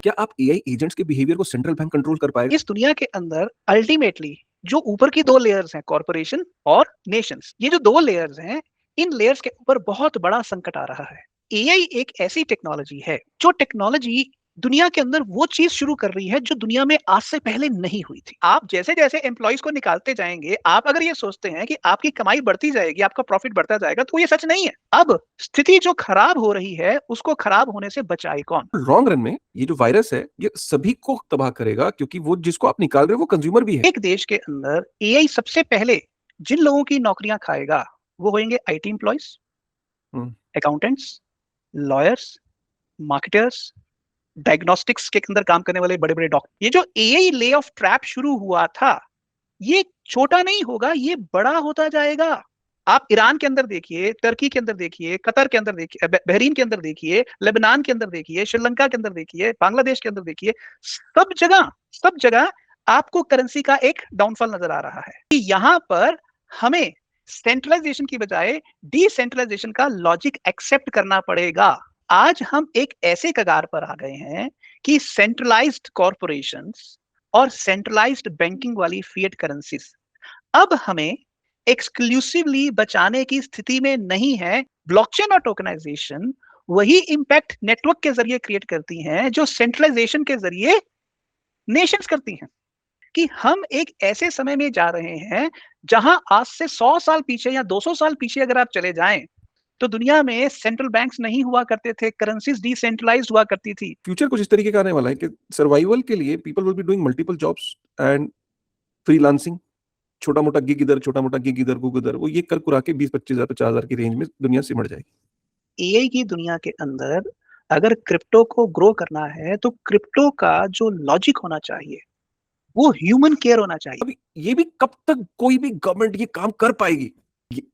क्या आप AI agents के बिहेवियर को सेंट्रल बैंक कंट्रोल कर पाएगा? इस दुनिया के अंदर अल्टीमेटली जो ऊपर की दो लेयर्स हैं, कॉर्पोरेशन और नेशंस, ये जो दो लेयर्स हैं, इन लेयर्स के ऊपर बहुत बड़ा संकट आ रहा है। एआई एक ऐसी टेक्नोलॉजी है जो टेक्नोलॉजी दुनिया के अंदर वो चीज शुरू कर रही है जो दुनिया में आज से पहले नहीं हुई थी। आप जैसे जैसे एम्प्लॉइज को निकालते जाएंगे, आप अगर ये सोचते हैं कि आपकी कमाई बढ़ती जाएगी, आपका प्रॉफिट बढ़ता जाएगा, तो ये सच नहीं है। अब स्थिति जो खराब हो रही है उसको खराब होने से बचाए कौन? लॉन्ग रन में ये जो वायरस है ये सभी को तबाह करेगा, क्योंकि वो जिसको आप निकाल रहे हो वो कंज्यूमर भी है। एक देश के अंदर एआई सबसे पहले जिन लोगों की नौकरियां खाएगा वो होंगे IT employees, hmm, accountants, lawyers, marketers, diagnostics के अंदर काम करने वाले बड़े बड़े डॉक्टर। ये जो एआई ले ऑफ ट्रैप शुरू हुआ था, ये छोटा नहीं होगा, ये बड़ा होता जाएगा। आप ईरान के अंदर देखिए, टर्की के अंदर देखिए, कतर के अंदर देखिए, बहरीन के अंदर देखिए, लेबनान के अंदर देखिए, श्रीलंका के अंदर देखिए, बांग्लादेश के अंदर देखिए, सब जगह आपको करेंसी का एक डाउनफॉल नजर आ रहा है कि यहाँ पर हमें सेंट्रलाइजेशन की बजाय डिसेंट्रलाइजेशन का लॉजिक एक्सेप्ट करना पड़ेगा। आज हम एक ऐसे कगार पर आ गए हैं कि सेंट्रलाइज्ड कॉरपोरेशंस और सेंट्रलाइज्ड बैंकिंग वाली फिएट करेंसीज अब हमें एक्सक्लूसिवली बचाने की स्थिति में नहीं है। ब्लॉकचेन और टोकनाइजेशन वही इंपैक्ट नेटवर्क के जरिए क्रिएट करती हैं जो सेंट्रलाइजेशन के जरिए नेशंस करती हैं। कि हम एक ऐसे समय में जा रहे हैं जहां आज से 100 साल पीछे या 200 साल पीछे अगर आप चले जाएं तो दुनिया में सेंट्रल बैंक्स नहीं हुआ करते थे, करेंसीज डिसेंट्रलाइज्ड हुआ करती थी। फ्यूचर कुछ इस तरीके का आने वाला है कि सर्वाइवल के लिए people will be doing multiple jobs and freelancing, छोटा मोटा गिग इधर, छोटा मोटा गिग इधर, गुग इधर, वो ये कर कुरा के 20-25 हजार 50 हजार की रेंज में दुनिया सिमट जाएगी। एआई की दुनिया के अंदर अगर क्रिप्टो को ग्रो करना है तो क्रिप्टो का जो लॉजिक होना चाहिए वो ह्यूमन केयर होना चाहिए। अभी ये भी कब तक कोई भी गवर्नमेंट ये काम कर पाएगी?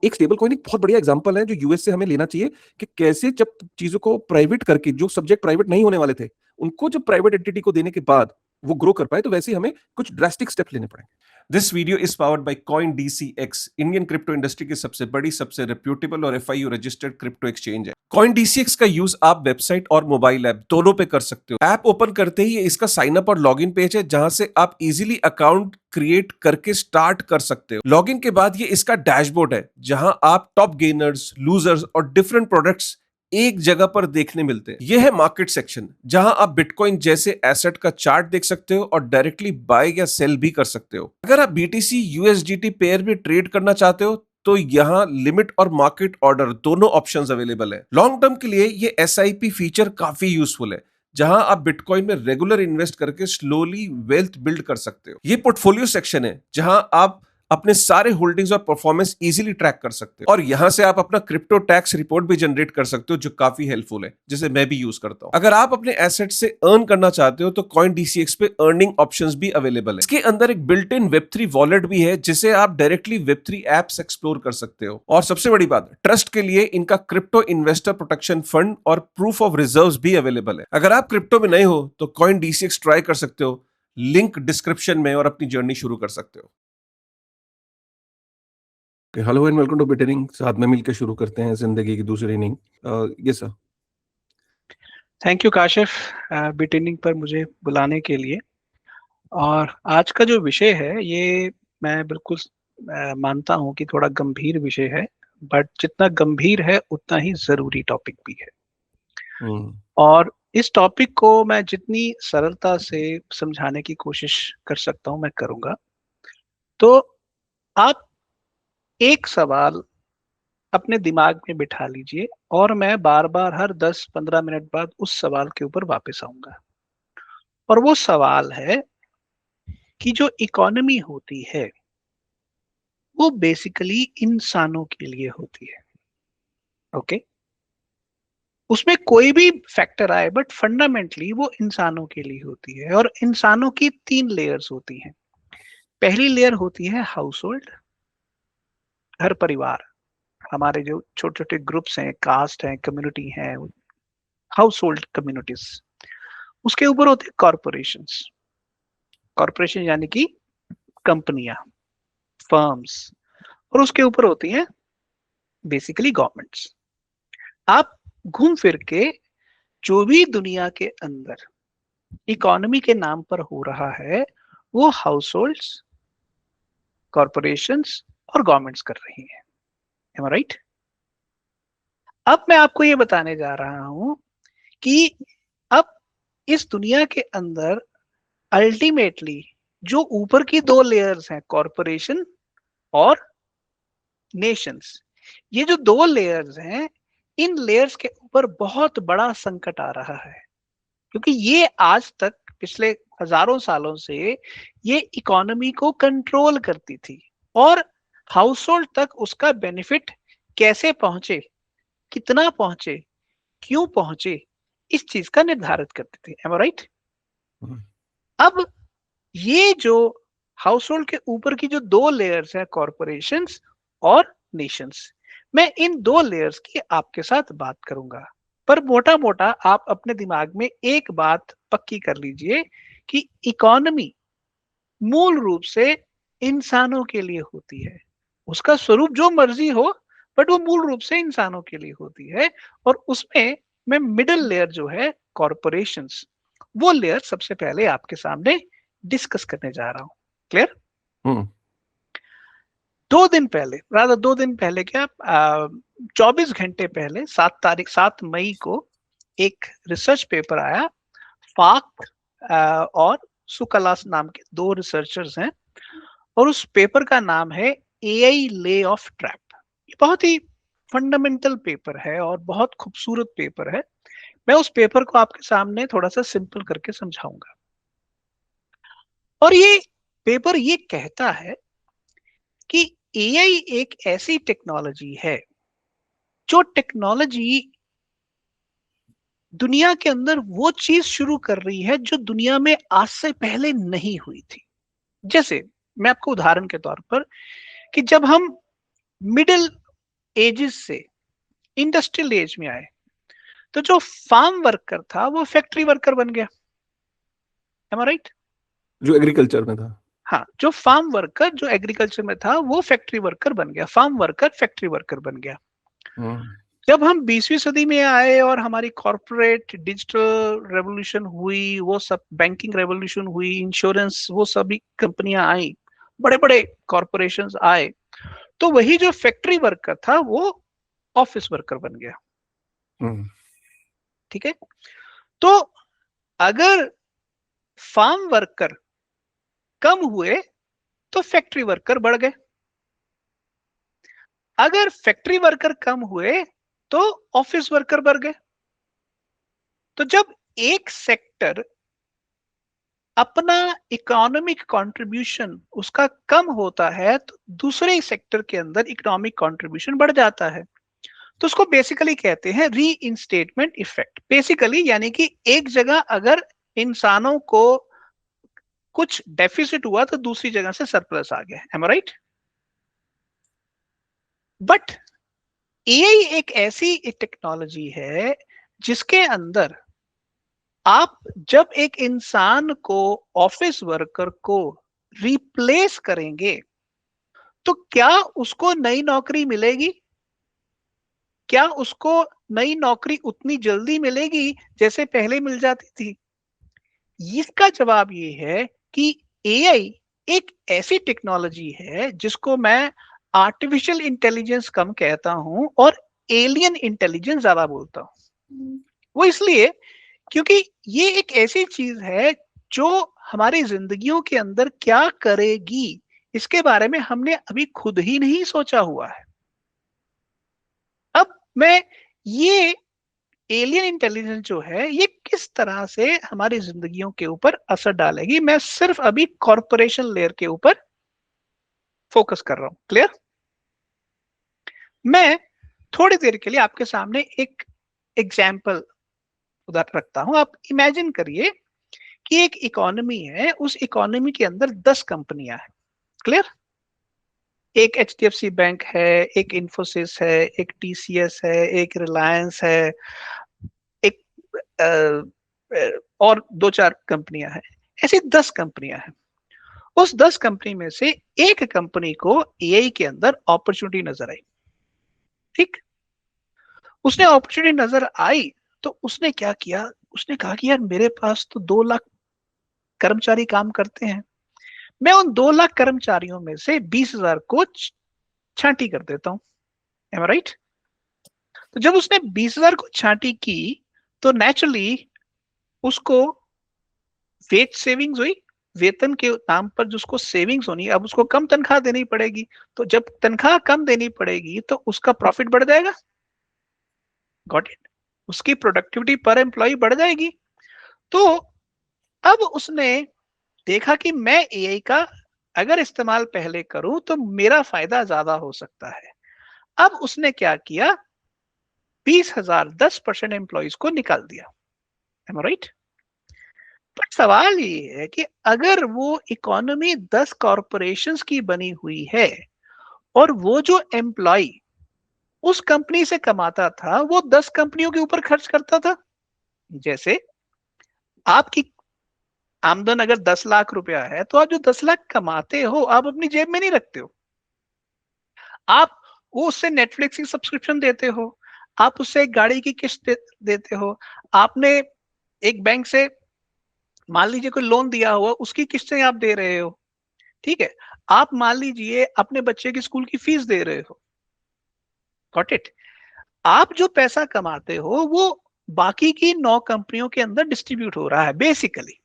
एक स्टेबल कॉइन एक बहुत बढ़िया एग्जांपल है जो यूएस से हमें लेना चाहिए कि कैसे जब चीजों को प्राइवेट करके, जो सब्जेक्ट प्राइवेट नहीं होने वाले थे उनको जब प्राइवेट एंटिटी को देने के बाद वो ग्रो कर पाए, तो वैसे ही हमें कुछ ड्रास्टिक स्टेप लेने पड़ेंगे। This video is powered by CoinDCX, Indian crypto industry की सबसे बड़ी, सबसे रेप्यूटेबल और FIU रजिस्टर्ड क्रिप्टो एक्सचेंज है। CoinDCX का यूज आप वेबसाइट और मोबाइल ऐप दोनों पे कर सकते हो। ऐप ओपन करते ही इसका साइन अप और लॉगिन पेज है जहां से आप इजीली अकाउंट क्रिएट करके स्टार्ट कर सकते हो। लॉगिन के बाद ये इसका डैशबोर्ड है जहां आप टॉप गेनर्स, लूजर्स और डिफरेंट प्रोडक्ट्स एक जगह पर देखने मिलते हैं। यह है मार्केट सेक्शन जहां आप बिटकॉइन जैसे एसेट का चार्ट देख सकते हो और डायरेक्टली बाय या सेल भी कर सकते हो। अगर आप BTC USDT पेयर भी ट्रेड करना चाहते हो तो यहाँ लिमिट और मार्केट ऑर्डर दोनों ऑप्शंस अवेलेबल है। लॉन्ग टर्म के लिए ये SIP फीचर काफी यूजफुल है जहां आप बिटकॉइन में रेगुलर इन्वेस्ट करके स्लोली वेल्थ बिल्ड कर सकते हो। ये पोर्टफोलियो सेक्शन है जहां आप अपने सारे होल्डिंग्स और परफॉर्मेंस इजीली ट्रैक कर सकते हो और यहां से आप अपना क्रिप्टो टैक्स रिपोर्ट भी जनरेट कर सकते हो जो काफी हेल्पफुल है, जिसे मैं भी यूज करता हूं। अगर आप अपने एसेट से अर्न करना चाहते हो तो CoinDCX पे अर्निंग ऑप्शंस भी अवेलेबल है। इसके अंदर एक बिल्ट इन Web3 वॉलेट भी है जिसे आप डायरेक्टली Web3 एप्स एक्सप्लोर कर सकते हो। और सबसे बड़ी बात, ट्रस्ट के लिए इनका क्रिप्टो इन्वेस्टर प्रोटेक्शन फंड और प्रूफ ऑफ रिजर्व्स भी अवेलेबल है। अगर आप क्रिप्टो में नए हो तो CoinDCX ट्राई कर सकते हो, लिंक डिस्क्रिप्शन में, और अपनी जर्नी शुरू कर सकते हो। हेलो एंड वेलकम टू बिटनिंग। साथ में मिलकर शुरू करते हैं जिंदगी की दूसरी इनिंग। ये सर, थैंक यू काशिफ बिटिनिंग पर मुझे बुलाने के लिए। और आज का जो विषय है ये मैं बिल्कुल मानता हूँ कि थोड़ा गंभीर विषय है, बट जितना गंभीर है उतना ही जरूरी टॉपिक भी है। और इस टॉपिक को मैं जितनी सरलता से समझाने की कोशिश कर सकता हूँ मैं करूँगा। तो आप एक सवाल अपने दिमाग में बिठा लीजिए और मैं बार बार हर 10-15 मिनट बाद उस सवाल के ऊपर वापस आऊंगा। और वो सवाल है कि जो इकोनॉमी होती है वो बेसिकली इंसानों के लिए होती है। ओके, उसमें कोई भी फैक्टर आए बट फंडामेंटली वो इंसानों के लिए होती है। और इंसानों की 3 लेयर्स होती हैं। पहली लेयर होती है हाउस होल्ड, घर परिवार, हमारे जो छोटे छोटे ग्रुप्स हैं, कास्ट हैं, कम्युनिटी हैं, हाउस होल्ड कम्युनिटीज। उसके ऊपर होते हैं कॉरपोरेशंस, कॉरपोरेशन यानी कि कंपनियां, फर्म्स। और उसके ऊपर होती हैं बेसिकली गवर्नमेंट्स। आप घूम फिर के जो भी दुनिया के अंदर इकोनॉमी के नाम पर हो रहा है वो हाउसहोल्ड्स, कॉरपोरेशंस और गवर्नमेंट्स कर रही हैं। Am I right? अब मैं आपको ये बताने जा रहा हूं कि अब इस दुनिया के अंदर अल्टीमेटली जो ऊपर की दो लेयर्स हैं, कॉरपोरेशन और नेशंस, ये जो दो लेयर्स हैं, इन लेयर्स के ऊपर बहुत बड़ा संकट आ रहा है, क्योंकि ये आज तक पिछले हजारों सालों से ये इकोनॉमी को कंट्रोल करती थी और हाउसहोल्ड तक उसका बेनिफिट कैसे पहुंचे, कितना पहुंचे, क्यों पहुंचे, इस चीज का निर्धारित करती थी। M I right? अब ये जो हाउसहोल्ड के ऊपर की जो दो लेयर्स हैं, कॉरपोरेशंस और नेशंस, मैं इन दो लेयर्स की आपके साथ बात करूंगा, पर मोटा मोटा आप अपने दिमाग में एक बात पक्की कर लीजिए कि इकोनॉमी मूल रूप से इंसानों के लिए होती है। उसका स्वरूप जो मर्जी हो, बट वो मूल रूप से इंसानों के लिए होती है। और उसमें मैं मिडिल लेयर जो है, कॉरपोरेशंस, वो लेयर सबसे पहले आपके सामने डिस्कस करने जा रहा हूं। क्लियर? 2 दिन पहले क्या, 24 घंटे पहले 7 मई को एक रिसर्च पेपर आया। फाक और सुकलास नाम के दो रिसर्चर्स हैं, और उस पेपर का नाम है एआई ले ऑफ ट्रैप। ये बहुत ही फंडामेंटल पेपर है और बहुत खूबसूरत पेपर है। मैं उस पेपर को आपके सामने थोड़ा सा सिंपल करके समझाऊंगा। और ये पेपर ये कहता है कि एआई एक ऐसी टेक्नोलॉजी है जो टेक्नोलॉजी दुनिया के अंदर वो चीज शुरू कर रही है जो दुनिया में आज से पहले नहीं हुई थी। जैसे मैं आपको उदाहरण के तौर पर, कि जब हम मिडिल एजेस से इंडस्ट्रियल एज में आए, तो जो फार्म वर्कर था वो फैक्ट्री वर्कर बन गया। Am I right? जो एग्रीकल्चर में था। हाँ, जो फार्म वर्कर जो एग्रीकल्चर में था वो फैक्ट्री वर्कर बन गया, फार्म वर्कर फैक्ट्री वर्कर बन गया। जब हम 20वीं सदी में आए और हमारी कॉर्पोरेट डिजिटल रेवोल्यूशन हुई, वो सब बैंकिंग रेवोल्यूशन हुई, इंश्योरेंस, वो सभी कंपनियां आई, बड़े बड़े कॉर्पोरेशंस आए, तो वही जो फैक्ट्री वर्कर था वो ऑफिस वर्कर बन गया। ठीक है? तो अगर फार्म वर्कर कम हुए तो फैक्ट्री वर्कर बढ़ गए, अगर फैक्ट्री वर्कर कम हुए तो ऑफिस वर्कर बढ़ गए। तो जब एक सेक्टर अपना इकोनॉमिक कंट्रीब्यूशन उसका कम होता है, तो दूसरे सेक्टर के अंदर इकोनॉमिक कंट्रीब्यूशन बढ़ जाता है। तो उसको बेसिकली कहते हैं री इंस्टेटमेंट इफेक्ट। बेसिकली यानी कि एक जगह अगर इंसानों को कुछ डेफिसिट हुआ तो दूसरी जगह से सरप्लस आ गया। Am I right? But AI एक ऐसी टेक्नोलॉजी है जिसके अंदर आप जब एक इंसान को, ऑफिस वर्कर को रिप्लेस करेंगे, तो क्या उसको नई नौकरी मिलेगी? क्या उसको नई नौकरी उतनी जल्दी मिलेगी जैसे पहले मिल जाती थी? इसका जवाब ये है कि एआई एक ऐसी टेक्नोलॉजी है जिसको मैं आर्टिफिशियल इंटेलिजेंस कम कहता हूं और एलियन इंटेलिजेंस ज्यादा बोलता हूं। वो इसलिए क्योंकि ये एक ऐसी चीज है जो हमारी जिंदगियों के अंदर क्या करेगी, इसके बारे में हमने अभी खुद ही नहीं सोचा हुआ है। अब मैं ये एलियन इंटेलिजेंस जो है ये किस तरह से हमारी जिंदगियों के ऊपर असर डालेगी, मैं सिर्फ अभी कॉर्पोरेशन लेयर के ऊपर फोकस कर रहा हूं। क्लियर? मैं थोड़ी देर के लिए आपके सामने एक एग्जाम्पल उधर रखता हूं। आप इमेजिन करिए कि एक इकोनॉमी है, उस इकोनॉमी के अंदर 10 कंपनियां हैं। क्लियर? एक एचडीएफसी बैंक है, एक इन्फोसिस है, एक टीसीएस है, एक रिलायंस है, एक और 2-4 कंपनियां हैं। ऐसी 10 कंपनियां हैं। उस 10 कंपनी में से एक कंपनी को एआई के अंदर अपॉर्चुनिटी नजर आई। ठीक? उसने अपॉर्चुनिटी नजर आई तो उसने क्या किया, उसने कहा कि यार मेरे पास तो 2 लाख कर्मचारी काम करते हैं, मैं उन 2 लाख कर्मचारियों में से 20,000 को छांटी कर देता हूँ। M I right? तो जब उसने 20,000 को छांटी की तो नेचुरली उसको वेज सेविंग्स हुई, वेतन के नाम पर जो उसको सेविंग्स होनी है, अब उसको कम तनख्वाह देनी पड़ेगी, तो जब तनख्वाह कम देनी पड़ेगी तो उसका प्रॉफिट बढ़ जाएगा। Got it? उसकी प्रोडक्टिविटी पर एम्प्लॉय बढ़ जाएगी। तो अब उसने देखा कि मैं एआई का अगर इस्तेमाल पहले करूं तो मेरा फायदा ज्यादा हो सकता है। अब उसने क्या किया, 20,000 10% एम्प्लॉयज को निकाल दिया। M I right? पर सवाल ये है कि अगर वो इकोनॉमी 10 कॉरपोरेशंस की बनी हुई है और वो जो एम्प्लॉय उस कंपनी से कमाता था वो 10 कंपनियों के ऊपर खर्च करता था। जैसे आपकी आमदन अगर 10 लाख रुपया है तो आप जो 10 लाख कमाते हो आप अपनी जेब में नहीं रखते हो, आप वो उससे नेटफ्लिक्स की सब्सक्रिप्शन देते हो, आप उससे एक गाड़ी की किस्त देते हो, आपने एक बैंक से मान लीजिए कोई लोन दिया हुआ उसकी किस्तें आप दे रहे हो, ठीक है, आप मान लीजिए अपने बच्चे की स्कूल की फीस दे रहे हो। Got it? आप जो पैसा कमाते हो वो बाकी की 9 कंपनियों के अंदर डिस्ट्रीब्यूट हो रहा है बेसिकली,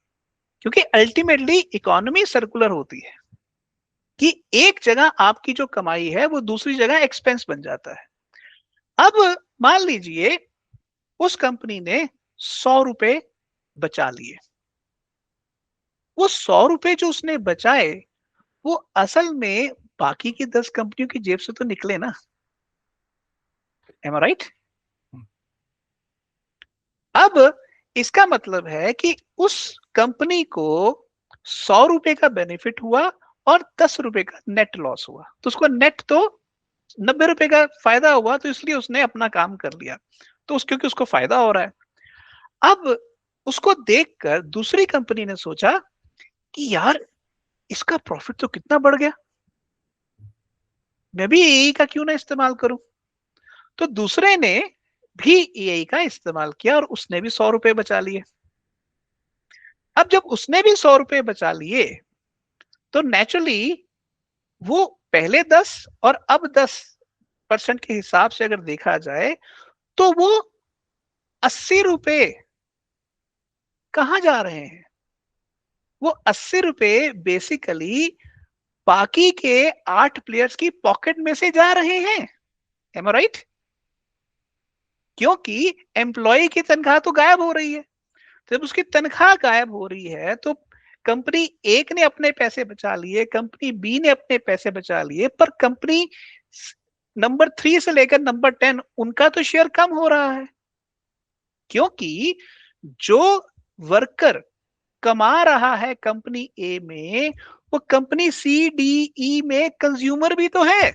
क्योंकि अल्टीमेटली इकोनॉमी सर्कुलर होती है कि एक जगह आपकी जो कमाई है वो दूसरी जगह एक्सपेंस बन जाता है। अब मान लीजिए उस कंपनी ने 100 रुपए बचा लिए, वो 100 रुपए जो उसने बचाए वो असल में बाकी की 10 कंपनियों की जेब से तो निकले ना। M I right? अब इसका मतलब है कि उस कंपनी को 100 रुपए का बेनिफिट हुआ और 10 रुपए का नेट लॉस हुआ, तो उसको नेट तो 90 रुपए का फायदा हुआ, तो इसलिए उसने अपना काम कर लिया, तो क्योंकि उसको फायदा हो रहा है। अब उसको देखकर दूसरी कंपनी ने सोचा कि यार इसका प्रॉफिट तो कितना बढ़ गया, मैं भी एआई का क्यों ना इस्तेमाल करूं। तो दूसरे ने भी एआई का इस्तेमाल किया और उसने भी 100 रुपए बचा लिए। अब जब उसने भी 100 रुपए बचा लिए तो नेचुरली वो पहले 10 और अब 10% के हिसाब से अगर देखा जाए तो वो 80 रुपए कहां जा रहे हैं, वो 80 रुपए बेसिकली बाकी के 8 प्लेयर्स की पॉकेट में से जा रहे हैं। M I right? क्योंकि एम्प्लॉय की तनख्वाह तो गायब हो रही है, जब उसकी तनख्वाह गायब हो रही है तो कंपनी एक ने अपने पैसे बचा लिए, कंपनी बी ने अपने पैसे बचा लिए, पर कंपनी नंबर 3 से लेकर नंबर 10 उनका तो शेयर कम हो रहा है, क्योंकि जो वर्कर कमा रहा है कंपनी ए में वो कंपनी सी डी ई में कंज्यूमर भी तो है।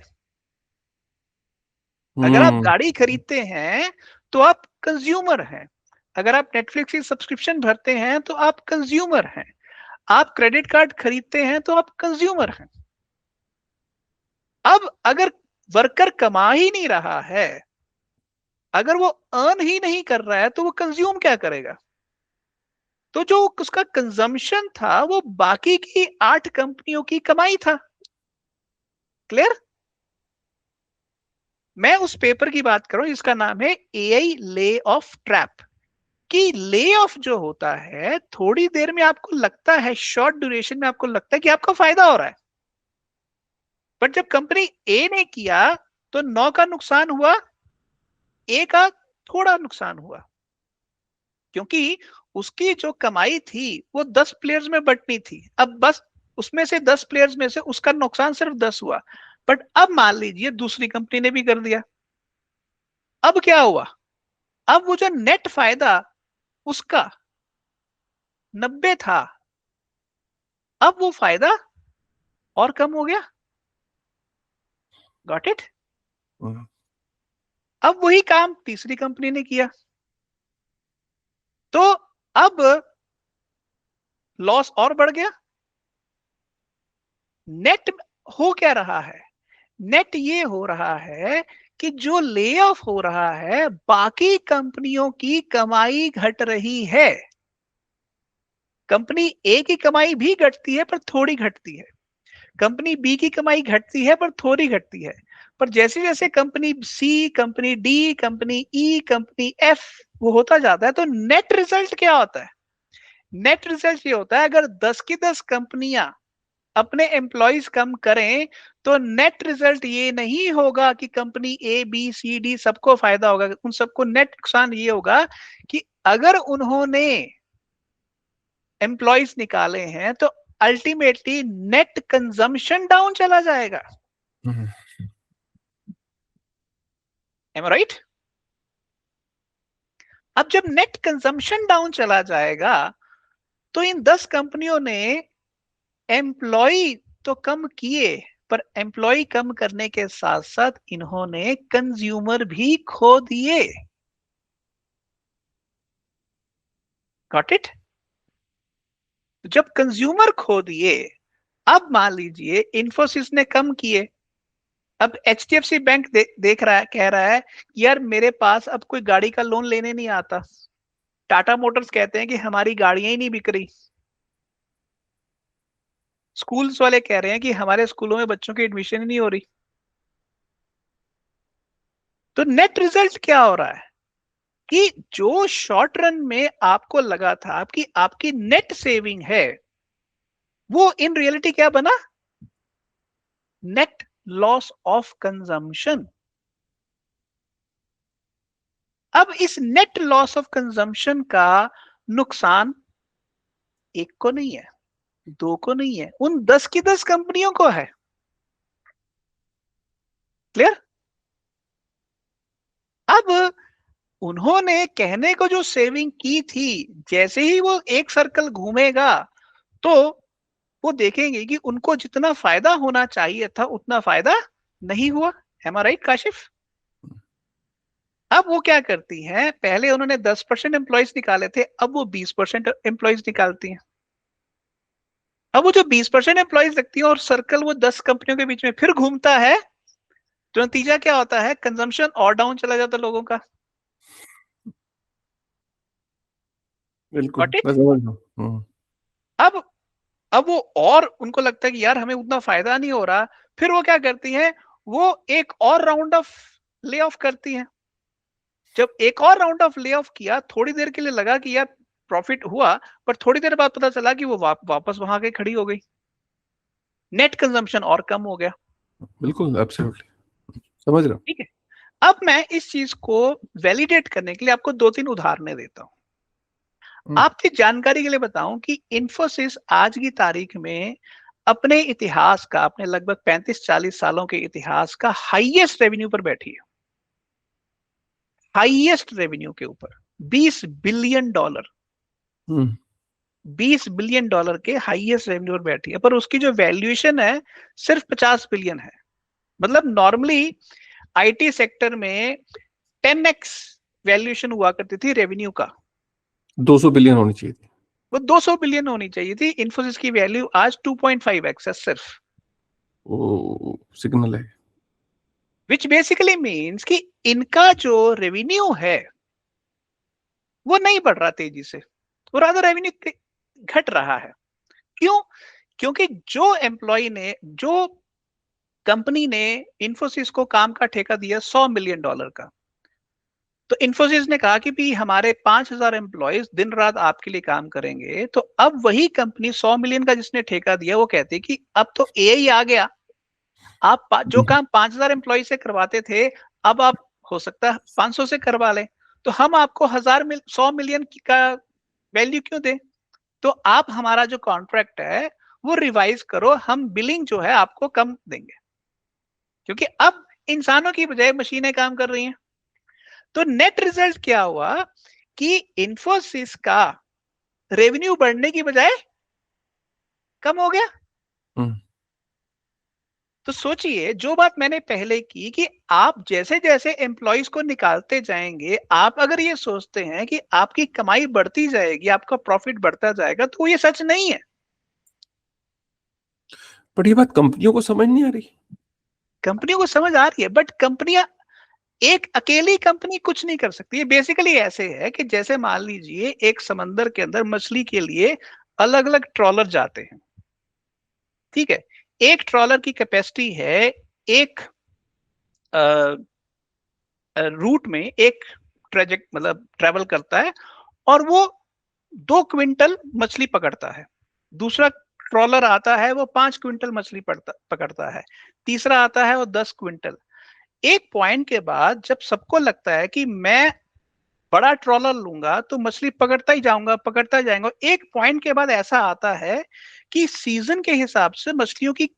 अगर आप गाड़ी खरीदते हैं तो आप कंज्यूमर हैं, अगर आप नेटफ्लिक्स की सब्सक्रिप्शन भरते हैं तो आप कंज्यूमर हैं, आप क्रेडिट कार्ड खरीदते हैं तो आप कंज्यूमर हैं। अब अगर वर्कर कमा ही नहीं रहा है, अगर वो अर्न ही नहीं कर रहा है तो वो कंज्यूम क्या करेगा, तो जो उसका कंजम्पशन था वो बाकी की 8 कंपनियों की कमाई था। क्लियर? मैं उस पेपर की बात कर रहा हूं जिसका नाम है एआई ले ऑफ ट्रैप, कि ले ऑफ जो होता है थोड़ी देर में आपको लगता है, शॉर्ट ड्यूरेशन में आपको लगता है कि आपका फायदा हो रहा है, बट जब कंपनी ए ने किया तो 9 का नुकसान हुआ, ए का थोड़ा नुकसान हुआ, क्योंकि उसकी जो कमाई थी वो 10 प्लेयर्स में बंटनी थी, अब बस उसमें से 10 प्लेयर्स में से उसका नुकसान सिर्फ 10 हुआ। बट अब मान लीजिए दूसरी कंपनी ने भी कर दिया, अब क्या हुआ, अब वो जो नेट फायदा उसका 90 था, अब वो फायदा और कम हो गया। Got it? अब वही काम तीसरी कंपनी ने किया, तो अब लॉस और बढ़ गया। नेट हो क्या रहा है, नेट ये हो रहा है कि जो ले ऑफ हो रहा है बाकी कंपनियों की कमाई घट रही है। कंपनी ए की कमाई भी घटती है पर थोड़ी घटती है, कंपनी बी की कमाई घटती है पर थोड़ी घटती है, पर जैसे जैसे कंपनी सी, कंपनी डी, कंपनी ई, कंपनी एफ वो होता जाता है, तो नेट रिजल्ट क्या होता है? नेट रिजल्ट ये होता है अगर 10 की 10 कंपनियां अपने एम्प्लॉइज कम करें तो नेट रिजल्ट ये नहीं होगा कि company A B C D सबको फायदा होगा, उन सबको नेट नुकसान ये होगा कि अगर उन्होंने एम्प्लॉइज निकाले हैं तो अल्टीमेटली नेट कंजम्पशन डाउन चला जाएगा। Am right? अब जब नेट कंजम्पशन डाउन चला जाएगा तो इन 10 कंपनियों ने एम्प्लॉय तो कम किए, पर एम्प्लॉय कम करने के साथ साथ इन्होंने कंज्यूमर भी खो दिए। Got it? जब कंज्यूमर खो दिए, अब मान लीजिए इंफोसिस ने कम किए, अब एचडीएफसी बैंक देख रहा है, कह रहा है यार मेरे पास अब कोई गाड़ी का लोन लेने नहीं आता। टाटा मोटर्स कहते हैं कि हमारी गाड़ियां ही नहीं बिक रही। स्कूल्स वाले कह रहे हैं कि हमारे स्कूलों में बच्चों की एडमिशन ही नहीं हो रही। तो नेट रिजल्ट क्या हो रहा है कि जो शॉर्ट रन में आपको लगा था आपकी आपकी नेट सेविंग है, वो इन रियलिटी क्या बना? Net loss of consumption. अब इस नेट लॉस ऑफ कंजम्पशन का नुकसान एक को नहीं है, दो को नहीं है, उन 10 की 10 कंपनियों को है। क्लियर? अब उन्होंने कहने को जो सेविंग की थी, जैसे ही वो एक सर्कल घूमेगा तो वो देखेंगे कि उनको जितना फायदा होना चाहिए था उतना फायदा नहीं हुआ। M I right Kashif? अब वो क्या करती हैं, पहले उन्होंने 10% एम्प्लॉइज निकाले थे, अब वो 20% एम्प्लॉइज निकालती हैं। अब वो जो 20% एम्प्लॉइज रखती है और सर्कल वो 10 कंपनियों के बीच में फिर घूमता है, तो नतीजा क्या होता है? कंजम्पशन और डाउन चला जाता है लोगों का। बिल्कुल, Got it? मैं समझ रहा हूँ। अब वो और उनको लगता है कि यार हमें उतना फायदा नहीं हो रहा, फिर वो क्या करती हैं, वो एक और राउंड ऑफ ले ऑफ करती हैं। जब एक और राउंड ऑफ ले ऑफ किया, थोड़ी देर के लिए लगा कि यार प्रॉफिट हुआ, पर थोड़ी देर बाद पता चला कि वो वापस वहां के खड़ी हो गई, नेट कंजम्पशन और कम हो गया। बिल्कुल, एब्सोल्युटली समझ रहा हूँ। ठीक है, अब मैं इस चीज को वैलिडेट करने के लिए आपको 2-3 उदाहरणें देता हूं। आपकी जानकारी के लिए बताऊं कि इंफोसिस आज की तारीख में अपने इतिहास का, अपने लगभग 35-40 सालों के इतिहास का हाईएस्ट रेवेन्यू पर बैठी है। हाईएस्ट रेवेन्यू के ऊपर $20 बिलियन, 20 बिलियन डॉलर के हाईएस्ट रेवेन्यू पर बैठी है, पर उसकी जो वैल्यूएशन है सिर्फ 50 बिलियन है। मतलब नॉर्मली आईटी सेक्टर में 10x वैल्यूएशन हुआ करती थी रेवेन्यू का, 200 बिलियन होनी चाहिए थी। वो 200 बिलियन होनी चाहिए थी। इन्फोसिस की वैल्यू आज 2.5x है सिर्फ। वो सिग्नल है। विच बेसिकली मीन्स कि इनका जो रेवेन्यू है वो नहीं बढ़ रहा तेजी से, वो रादर रेवेन्यू घट रहा है। क्यों? क्योंकि जो एम्प्लॉय ने, जो कंपनी ने इन्फोसिस को काम का ठेका दिया $100 मिलियन का, तो इन्फोसिस ने कहा कि भी हमारे 5,000 एम्प्लॉयज दिन रात आपके लिए काम करेंगे, तो अब वही कंपनी 100 मिलियन का जिसने ठेका दिया वो कहती कि अब तो एआई आ गया, आप जो काम 5,000 एम्प्लॉय से करवाते थे अब आप हो सकता है 500 से करवा लें, तो हम आपको 100 मिलियन का वैल्यू क्यों दें? तो आप हमारा जो कॉन्ट्रैक्ट है वो रिवाइज करो, हम बिलिंग जो है आपको कम देंगे, क्योंकि अब इंसानों की बजाय मशीनें काम कर रही हैं। तो नेट रिजल्ट क्या हुआ कि इंफोसिस का रेवेन्यू बढ़ने की बजाय कम हो गया। तो सोचिए, जो बात मैंने पहले की कि आप जैसे जैसे एम्प्लॉइज को निकालते जाएंगे, आप अगर ये सोचते हैं कि आपकी कमाई बढ़ती जाएगी, आपका प्रॉफिट बढ़ता जाएगा, तो ये सच नहीं है। बट ये बात कंपनियों को समझ नहीं आ रही। कंपनियों को समझ आ रही है, बट कंपनियां एक अकेली कंपनी कुछ नहीं कर सकती। ये बेसिकली ऐसे है कि जैसे मान लीजिए एक समंदर के अंदर मछली के लिए अलग अलग ट्रॉलर जाते हैं, ठीक है। एक ट्रॉलर की कैपेसिटी है एक रूट में एक ट्रेजेक्ट मतलब ट्रेवल करता है और वो 2 क्विंटल मछली पकड़ता है। दूसरा ट्रॉलर आता है वो 5 क्विंटल मछली पकड़ता है। तीसरा आता है वो 10 क्विंटल। एक पॉइंट के बाद जब सबको लगता है कि मैं बड़ा ट्रॉलर लूंगा तो मछली पकड़ता ही जाएंगा। एक पॉइंट के बाद ऐसा आता है कि सीजन के हिसाब से मछलियों की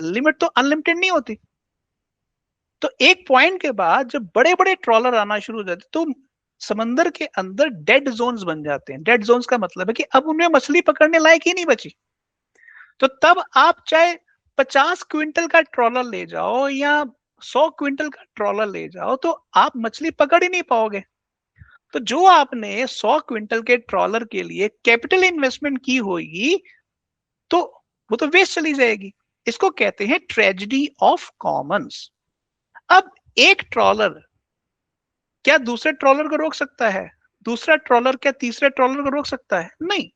लिमिट तो अनलिमिटेड नहीं होती। तो एक पॉइंट के बाद जब बड़े बड़े ट्रॉलर आना शुरू हो जाते तो समंदर के अंदर डेड जोन्स बन जाते हैं। डेड जोन्स का मतलब है कि अब उनमें मछली पकड़ने लायक ही नहीं बची। तो तब आप चाहे 50 क्विंटल का ट्रॉलर ले जाओ या 100 क्विंटल का ट्रॉलर ले जाओ तो आप मछली पकड़ ही नहीं पाओगे। तो जो आपने 100 क्विंटल के ट्रॉलर के लिए कैपिटल इन्वेस्टमेंट की होगी तो वो तो वेस्ट चली जाएगी। इसको कहते हैं ट्रेजेडी ऑफ कॉमन्स। अब एक ट्रॉलर क्या दूसरे ट्रॉलर को रोक सकता है? दूसरा ट्रॉलर क्या तीसरे ट्रॉलर को रोक सकता है? नहीं।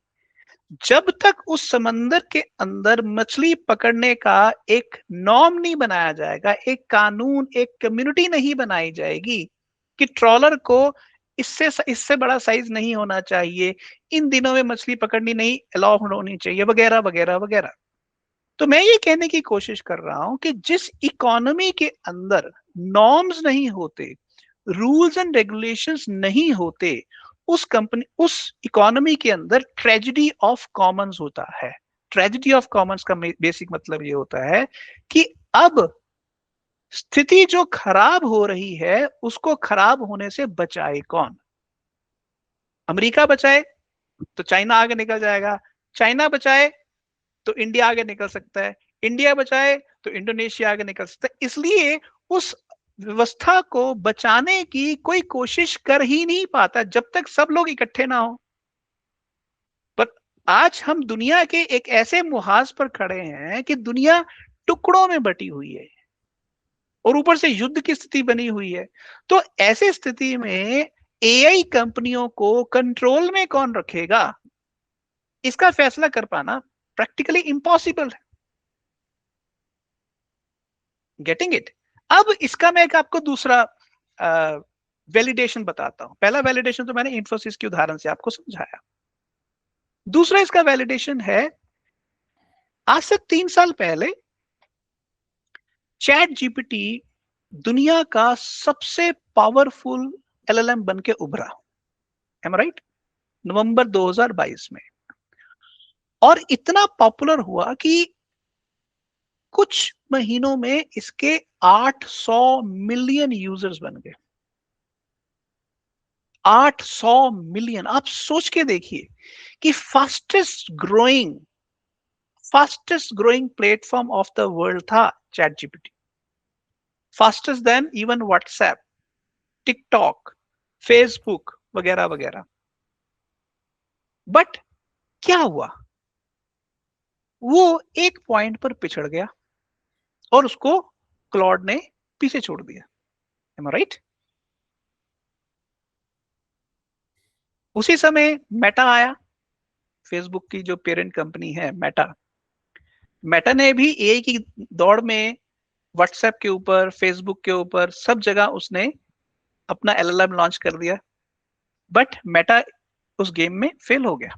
जब तक उस समंदर के अंदर मछली पकड़ने का एक नॉर्म नहीं बनाया जाएगा, एक कानून, एक कम्युनिटी नहीं बनाई जाएगी कि ट्रॉलर को इससे बड़ा साइज नहीं होना चाहिए, इन दिनों में मछली पकड़नी नहीं अलाउ होनी चाहिए, वगैरह वगैरह वगैरह। तो मैं ये कहने की कोशिश कर रहा हूं कि जिस इकोनॉमी के अंदर नॉर्म्स नहीं होते, रूल्स एंड रेगुलेशंस नहीं होते, उस इकोनॉमी के अंदर ट्रेजेडी ऑफ कॉमन्स होता है। ट्रेजेडी ऑफ कॉमन्स का बेसिक मतलब ये होता है कि अब स्थिति जो खराब हो रही है उसको खराब होने से बचाए कौन? अमेरिका बचाए तो चाइना आगे निकल जाएगा, चाइना बचाए तो इंडिया आगे निकल सकता है, इंडिया बचाए तो इंडोनेशिया आगे निकल सकता है। इसलिए उस व्यवस्था को बचाने की कोई कोशिश कर ही नहीं पाता जब तक सब लोग इकट्ठे ना हो। पर आज हम दुनिया के एक ऐसे मुहाज पर खड़े हैं कि दुनिया टुकड़ों में बटी हुई है और ऊपर से युद्ध की स्थिति बनी हुई है। तो ऐसे स्थिति में एआई कंपनियों को कंट्रोल में कौन रखेगा, इसका फैसला कर पाना प्रैक्टिकली इम्पॉसिबल है। Getting it? अब इसका मैं एक आपको दूसरा वैलिडेशन बताता हूं। पहला वैलिडेशन तो मैंने इंफोसिस के उदाहरण से आपको समझाया। दूसरा इसका वैलिडेशन है, आज से 3 साल पहले चैट जीपीटी दुनिया का सबसे पावरफुल एलएलएम बन के उभरा। M right? नवंबर 2022 में। और इतना पॉपुलर हुआ कि कुछ महीनों में इसके 800 मिलियन यूजर्स बन गए। 800 मिलियन। आप सोच के देखिए कि fastest growing platform of the world था ChatGPT. Fastest than even WhatsApp, TikTok, Facebook वगैरह वगैरह। बट क्या हुआ? वो एक पॉइंट पर पिछड़ गया और उसको क्लॉड ने पीछे छोड़ दिया। M I right? उसी समय मेटा आया, फेसबुक की जो पेरेंट कंपनी है मेटा। मेटा ने भी एआई की दौड़ में व्हाट्सएप के ऊपर, फेसबुक के ऊपर सब जगह उसने अपना एलएलएम लॉन्च कर दिया। बट मेटा उस गेम में फेल हो गया।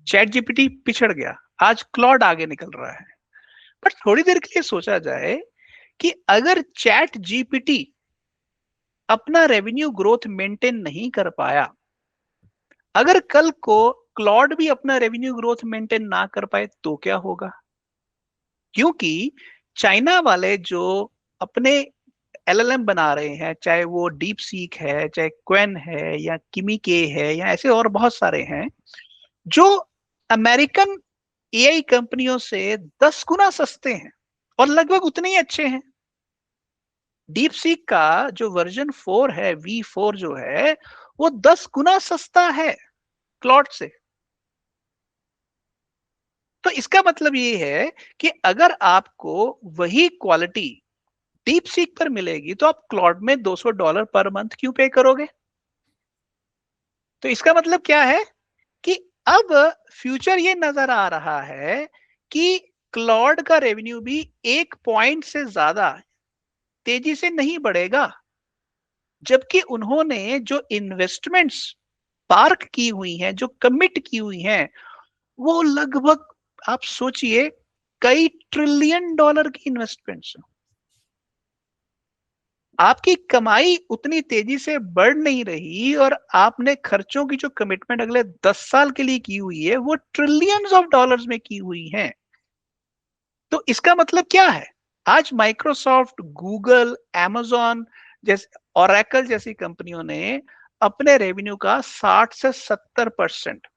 चैट जीपीटी पिछड़ गया, आज क्लॉड आगे निकल रहा है। बट थोड़ी देर के लिए सोचा जाए कि अगर चैट जीपीटी अपना रेवेन्यू ग्रोथ मेंटेन नहीं कर पाया, अगर कल को क्लॉड भी अपना रेवेन्यू ग्रोथ मेंटेन ना कर पाए तो क्या होगा? क्योंकि चाइना वाले जो अपने एलएलएम बना रहे हैं, चाहे वो डीप सीक है, चाहे क्वेन है या किमीके है या ऐसे और बहुत सारे हैं, जो अमेरिकन एआई कंपनियों से 10 गुना सस्ते हैं और लगभग उतने ही अच्छे हैं। डीप सीक का जो वर्जन 4 है, V4 जो है, वो 10 गुना सस्ता है क्लॉड से। तो इसका मतलब ये है कि अगर आपको वही क्वालिटी डीप सीक पर मिलेगी तो आप क्लाउड में $200 पर मंथ क्यों पे करोगे? तो इसका मतलब क्या है कि अब फ्यूचर ये नजर आ रहा है कि क्लाउड का रेवेन्यू भी 1 पॉइंट से ज्यादा तेजी से नहीं बढ़ेगा, जबकि उन्होंने जो इन्वेस्टमेंट्स पार्क की हुई हैं, जो कमिट की हुई हैं, वो लगभग आप सोचिए कई ट्रिलियन डॉलर की इन्वेस्टमेंट्स। आपकी कमाई उतनी तेजी से बढ़ नहीं रही और आपने खर्चों की जो कमिटमेंट अगले 10 साल के लिए की हुई है वो ट्रिलियंस ऑफ डॉलर्स में की हुई है। तो इसका मतलब क्या है? आज माइक्रोसॉफ्ट, गूगल, amazon जैसे, ओरेकल जैसी कंपनियों ने अपने रेवेन्यू का 60 से 70%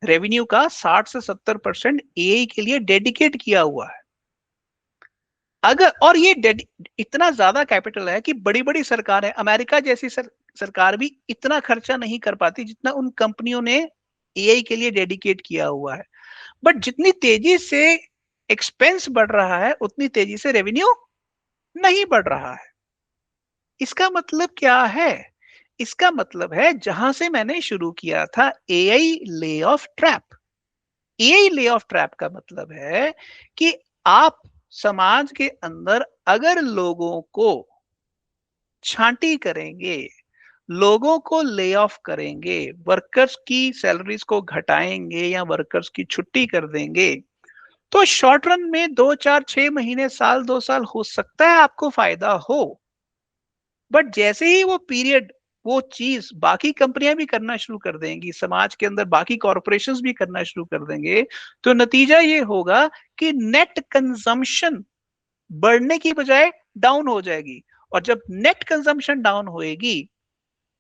रेवेन्यू का 60 से 70% एआई के लिए डेडिकेट किया हुआ है। अगर और ये इतना ज्यादा कैपिटल है कि बड़ी बड़ी सरकारें, अमेरिका जैसी सरकार भी इतना खर्चा नहीं कर पाती जितना उन कंपनियों ने एआई के लिए डेडिकेट किया हुआ है। बट जितनी तेजी से एक्सपेंस बढ़ रहा है उतनी तेजी से रेवेन्यू नहीं बढ़ रहा है। इसका मतलब क्या है? इसका मतलब है जहां से मैंने शुरू किया था, AI lay off trap. AI lay off trap का मतलब है कि आप समाज के अंदर अगर लोगों को छांटी करेंगे, लोगों को ले ऑफ करेंगे, वर्कर्स की सैलरीज को घटाएंगे या वर्कर्स की छुट्टी कर देंगे, तो शॉर्ट रन में 2 4 6 महीने, साल 2 साल हो सकता है आपको फायदा हो। बट जैसे ही वो पीरियड, वो चीज बाकी कंपनियां भी करना शुरू कर देंगी, समाज के अंदर बाकी कॉरपोरेशंस भी करना शुरू कर देंगे, तो नतीजा ये होगा कि नेट कंजम्पशन बढ़ने की बजाय डाउन हो जाएगी। और जब नेट कंजम्पशन डाउन होएगी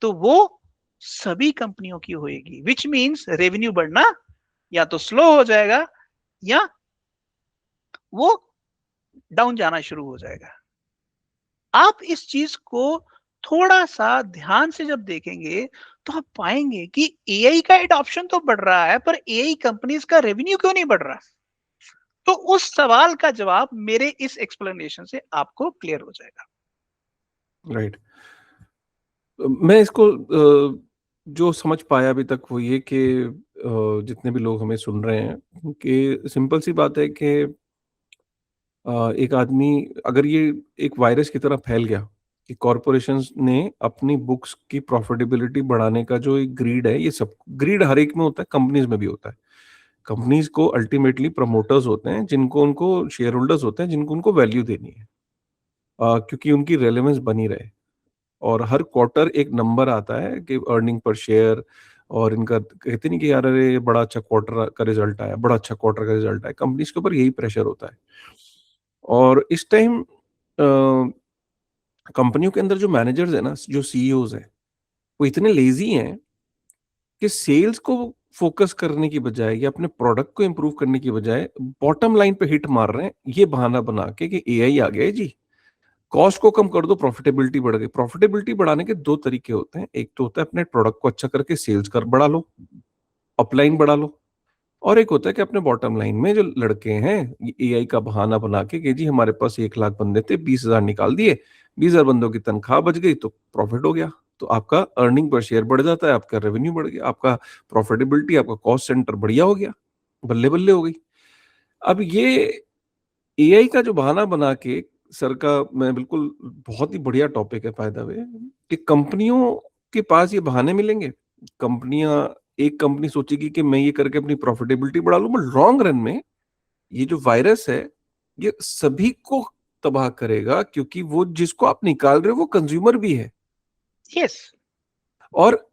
तो वो सभी कंपनियों की होएगी, विच मीन्स रेवेन्यू बढ़ना या तो स्लो हो जाएगा या वो डाउन जाना शुरू हो जाएगा। आप इस चीज को थोड़ा सा ध्यान से जब देखेंगे तो आप पाएंगे कि एआई का एडॉप्शन तो बढ़ रहा है पर एआई कंपनीज का रेवेन्यू क्यों नहीं बढ़ रहा? तो उस सवाल का जवाब मेरे इस एक्सप्लेनेशन से आपको क्लियर हो जाएगा। राइट। मैं इसको जो समझ पाया अभी तक वो ये कि जितने भी लोग हमें सुन रहे हैं कि सिंपल सी बात है कि एक आदमी, अगर ये एक वायरस की तरह फैल गया कि कॉरपोरेशंस ने अपनी बुक्स की प्रॉफिटेबिलिटी बढ़ाने का जो एक ग्रीड है, ये सब ग्रीड हर एक में होता है, कंपनीज में भी होता है। कंपनीज को अल्टीमेटली प्रमोटर्स होते हैं जिनको उनको शेयर होल्डर्स होते हैं जिनको उनको वैल्यू देनी है, क्योंकि उनकी रेलेवेंस बनी रहे। और हर क्वार्टर एक नंबर आता है कि अर्निंग पर शेयर, और इनका कहते नहीं कि यार अरे ये बड़ा अच्छा क्वार्टर का रिजल्ट आया, बड़ा अच्छा क्वार्टर का रिजल्ट आया, कंपनीज के ऊपर यही प्रेशर होता है। और इस टाइम कंपनियों के अंदर जो मैनेजर्स है ना, जो सीईओज हैं, वो इतने लेजी हैं कि सेल्स को फोकस करने की बजाय या अपने प्रोडक्ट को इंप्रूव करने की बजाय बॉटम लाइन पे हिट मार रहे हैं, ये बहाना बना के कि एआई आ गया है जी, कॉस्ट को कम कर दो, प्रॉफिटेबिलिटी बढ़ गई। प्रॉफिटेबिलिटी बढ़ाने के दो तरीके होते हैं, एक तो होता है अपने प्रोडक्ट को अच्छा करके सेल्स कर बढ़ा लो, अपलाइन बढ़ा लो, और एक होता है कि अपने बॉटम लाइन में जो लड़के हैं एआई का बहाना बना के कि जी हमारे पास 1 लाख बंदे थे, 20,000 निकाल दिए, 20,000 बंदों की तनख्वाह बच गई तो प्रॉफिट हो गया। तो आपका अर्निंग पर शेयर बढ़ जाता है, आपका रेवेन्यू बढ़ गया, आपका प्रॉफिटेबिलिटी, आपका कॉस्ट सेंटर बढ़िया हो गया, बल्ले बल्ले हो गई। अब ये एआई का जो बहाना बना के सर का, मैं बिल्कुल, बहुत ही बढ़िया टॉपिक है बाय द वे, कि कंपनियों के पास ये बहाने मिलेंगे। कंपनियां, एक कंपनी सोचेगी कि मैं ये करके अपनी प्रॉफिटेबिलिटी बढ़ा लूं, बट लॉन्ग रन में ये जो वायरस है ये सभी को तबाह करेगा, क्योंकि वो जिसको आप निकाल रहे हो वो कंज्यूमर भी है। यस। और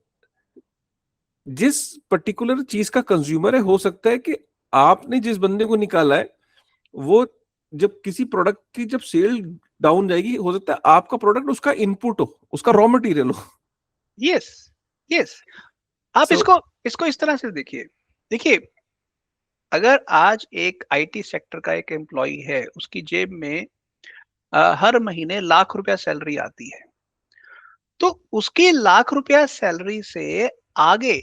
जिस पर्टिकुलर चीज का कंज्यूमर है, हो सकता है कि आपने जिस बंदे को निकाला है वो, जब किसी प्रोडक्ट की जब सेल डाउन जाएगी, हो सकता है आपका प्रोडक्ट उसका इनपुट हो, उसका रॉ मटेरियल हो। यस। यस। आप सो इसको इसको इस तरह से देखिए। देखिए, अगर आज एक आईटी सेक्टर का एक एम्प्लॉय है, उसकी जेब में हर महीने ₹1,00,000 सैलरी आती है, तो उसकी ₹1,00,000 सैलरी से आगे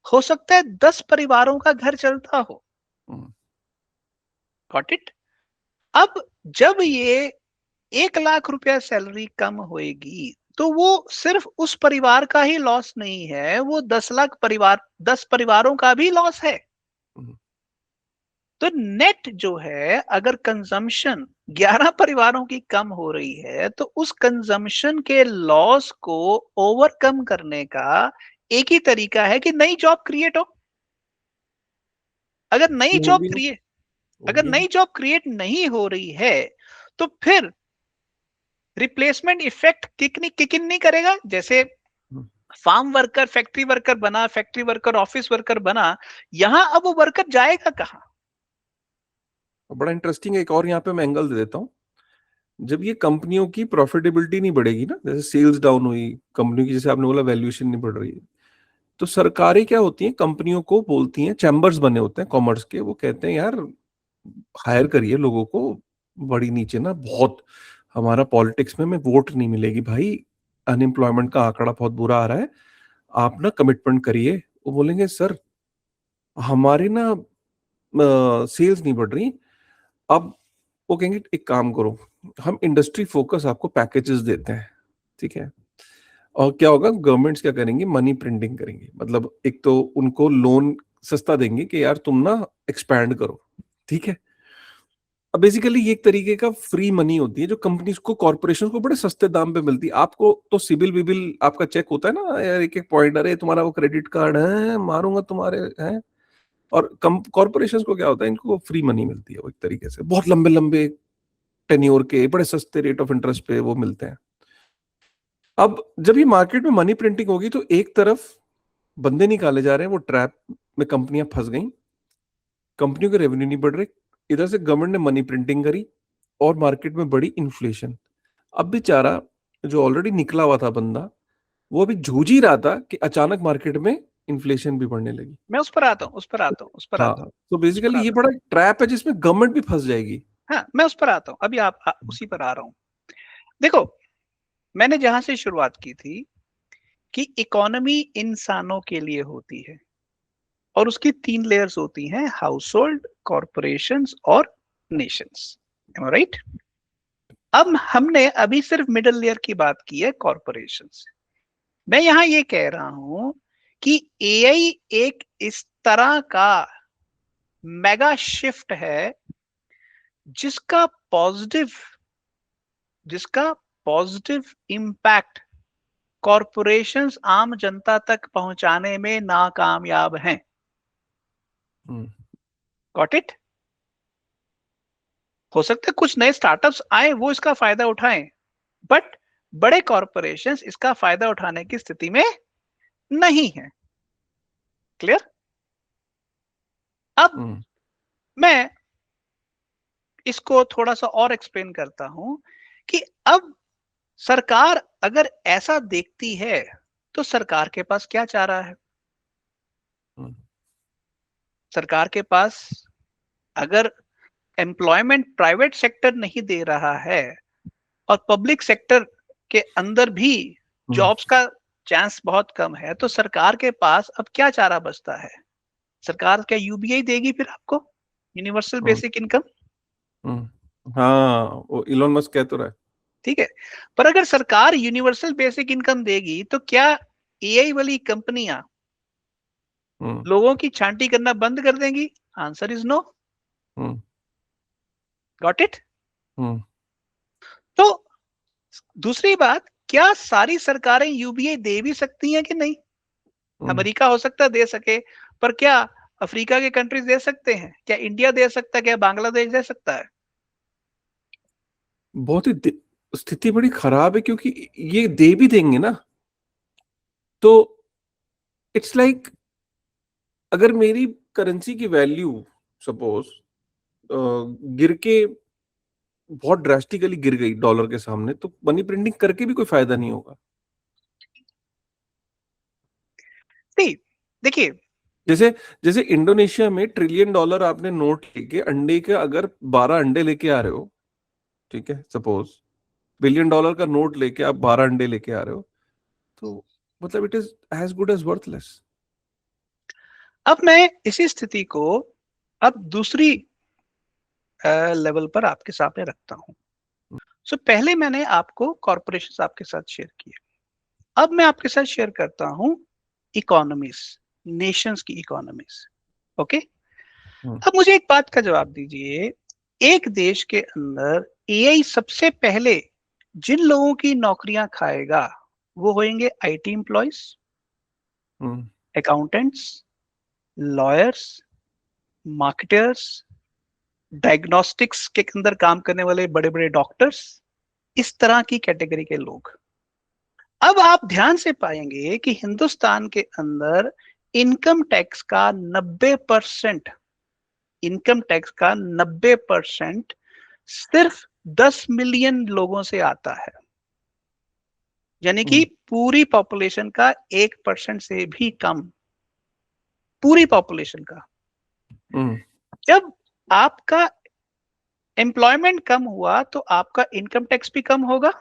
हो सकता है 10 परिवारों का घर चलता हो। Got it? अब जब ये 1 लाख रुपया सैलरी कम होएगी तो वो सिर्फ उस परिवार का ही लॉस नहीं है, वो 10 परिवारों का भी लॉस है। हम्म, तो नेट जो है, अगर कंजम्पशन 11 परिवारों की कम हो रही है तो उस कंजम्पशन के लॉस को ओवरकम करने का एक ही तरीका है कि नई जॉब क्रिएट हो। अगर नई ये वो जॉब भी है, क्रिएट वो अगर भी है। नई जॉब क्रिएट नहीं हो रही है तो फिर रिप्लेसमेंट इफेक्ट किक इन नहीं करेगा। जैसे हम्म, फार्म वर्कर फैक्ट्री वर्कर बना, फैक्ट्री वर्कर ऑफिस वर्कर बना, यहां अब वो वर्कर जाएगा कहां? और बड़ा इंटरेस्टिंग एक और यहाँ पे मैं एंगल दे देता हूँ। जब ये कंपनियों की प्रॉफिटेबिलिटी नहीं बढ़ेगी ना, जैसे सेल्स डाउन हुई कंपनियों की, जैसे आपने बोला वैल्यूएशन नहीं बढ़ रही है, तो सरकारें क्या होती हैं, कंपनियों को बोलती हैं, चैम्बर्स बने होते हैं कॉमर्स के, वो कहते हैं यार हायर करिए लोगों को, बड़ी नीचे ना बहुत हमारा पॉलिटिक्स में वोट नहीं मिलेगी भाई, अनएम्प्लॉयमेंट का आंकड़ा बहुत बुरा आ रहा है, आप ना कमिटमेंट करिए। वो बोलेंगे सर हमारे ना सेल्स नहीं बढ़ रही। अब वो कहेंगे एक काम करो, हम इंडस्ट्री फोकस आपको पैकेजेस देते हैं, ठीक है। और क्या होगा, गवर्नमेंट्स क्या करेंगी, मनी प्रिंटिंग करेंगी, मतलब एक तो उनको लोन सस्ता देंगे कि यार तुम ना एक्सपैंड करो, ठीक है। अब बेसिकली ये एक तरीके का फ्री मनी होती है जो कंपनीज को, कॉर्पोरेशन को बड़े सस्ते दाम पे मिलती है। आपको तो सिबिल विबिल आपका चेक होता है ना यार, एक एक पॉइंट, अरे तुम्हारा वो क्रेडिट कार्ड है, मारूंगा तुम्हारे हैं। और कम कॉर्पोरेशन को क्या होता है, इनको फ्री मनी मिलती है, वो एक तरीके से बहुत लंबे लंबे टेन्योर के बड़े सस्ते रेट ऑफ इंटरेस्ट पे वो मिलते हैं। अब जब ये मार्केट में मनी प्रिंटिंग होगी तो एक तरफ बंदे निकाले जा रहे हैं, वो ट्रैप में कंपनियां फंस गई, कंपनियों के रेवेन्यू नहीं बढ़ रहे, इधर से गवर्नमेंट ने मनी प्रिंटिंग करी और मार्केट में बड़ी इन्फ्लेशन। अब बेचारा जो ऑलरेडी निकला हुआ था बंदा, वो अभी जूझ ही रहा था कि अचानक मार्केट में इन्फ्लेशन भी बढ़ने लगी। मैं उस पर आता हूँ, उस पर आता हूँ, उस पर हाँ, आता हूँ, तो उस पर बेसिकली ये आता हूँ। बड़ा ट्रैप है जिसमें गवर्नमेंट भी फंस जाएगी। हाँ, मैं उस पर आता हूँ। अभी उसी पर आ रहा हूँ। देखो, मैंने जहां से शुरुआत की थी कि इकोनॉमी इंसानों के लिए होती है और उसकी 3 लेयर्स होती हैं, हाउस होल्ड, कॉरपोरेशंस और नेशंस। राइट? अब हमने अभी सिर्फ मिडिल लेयर की बात की है, कॉरपोरेशंस। मैं यहां ये कह रहा हूं कि एआई एक इस तरह का मेगा शिफ्ट है जिसका पॉजिटिव जिसका पॉजिटिव इम्पैक्ट कॉरपोरेशंस आम जनता तक पहुंचाने में नाकामयाब हैं। हम्म, गॉट इट? हो सकता है कुछ नए स्टार्टअप्स आए, वो इसका फायदा उठाएं, बट बड़े कॉरपोरेशंस इसका फायदा उठाने की स्थिति में नहीं है। क्लियर? अब हम्म, मैं इसको थोड़ा सा और एक्सप्लेन करता हूं कि अब सरकार अगर ऐसा देखती है तो सरकार के पास क्या चारा है? हम्म, सरकार के पास, अगर एम्प्लॉयमेंट प्राइवेट सेक्टर नहीं दे रहा है और पब्लिक सेक्टर के अंदर भी हम्म, जॉब्स का चांस बहुत कम है, तो सरकार के पास अब क्या चारा बचता है? सरकार क्या यूबीआई देगी फिर आपको, यूनिवर्सल हम्म, बेसिक इनकम? हाँ, वो इलोन मस्क कह तो रहा है। ठीक है। पर अगर सरकार यूनिवर्सल बेसिक इनकम देगी तो क्या एआई वाली कंपनियां हम्म, लोगों की छांटी करना बंद कर देंगी? Answer is no. Hmm, got it? Hmm, तो दूसरी बात, क्या सारी सरकारें यूबीआई दे भी सकती हैं कि नहीं? हम्म। अमेरिका हो सकता है दे सके, पर क्या अफ्रीका के कंट्रीज दे सकते हैं? क्या इंडिया दे सकता है? क्या बांग्लादेश दे सकता है? बहुत ही स्थिति बड़ी खराब है, क्योंकि ये दे भी देंगे ना तो इट्स लाइक, अगर मेरी करेंसी की वैल्यू सपोज गिर के बहुत ड्रास्टिकली गिर गई डॉलर के सामने, तो मनी प्रिंटिंग करके भी कोई फायदा नहीं होगा। नहीं, देखिए, जैसे जैसे इंडोनेशिया में $1 ट्रिलियन आपने नोट लेके अंडे के, अगर 12 अंडे लेके आ रहे हो, ठीक है सपोज, $1 बिलियन का नोट लेके आप 12 अंडे लेके आ रहे हो, तो मतलब it is as good as worthless. अब मैं इसी स्थिति को अब दूसरी लेवल पर आपके सामने रखता हूं। सो पहले मैंने आपको कॉर्पोरेशंस आपके साथ शेयर किए, अब मैं आपके साथ शेयर करता हूं इकोनॉमीज, नेशंस की इकोनॉमीज। ओके, अब मुझे एक बात का जवाब दीजिए, एक देश के अंदर एआई सबसे पहले जिन लोगों की नौकरियां खाएगा वो होंगे IT employees, accountants, lawyers, marketers, diagnostics के अंदर काम करने वाले बड़े बड़े डॉक्टर्स, इस तरह की कैटेगरी के लोग। अब आप ध्यान से पाएंगे कि हिंदुस्तान के अंदर इनकम टैक्स का 90%, इनकम टैक्स का 90% सिर्फ 10 मिलियन लोगों से आता है, यानी कि पूरी पॉपुलेशन का 1% से भी कम, पूरी पॉपुलेशन का। जब आपका एम्प्लॉयमेंट कम हुआ तो आपका इनकम टैक्स भी कम होगा।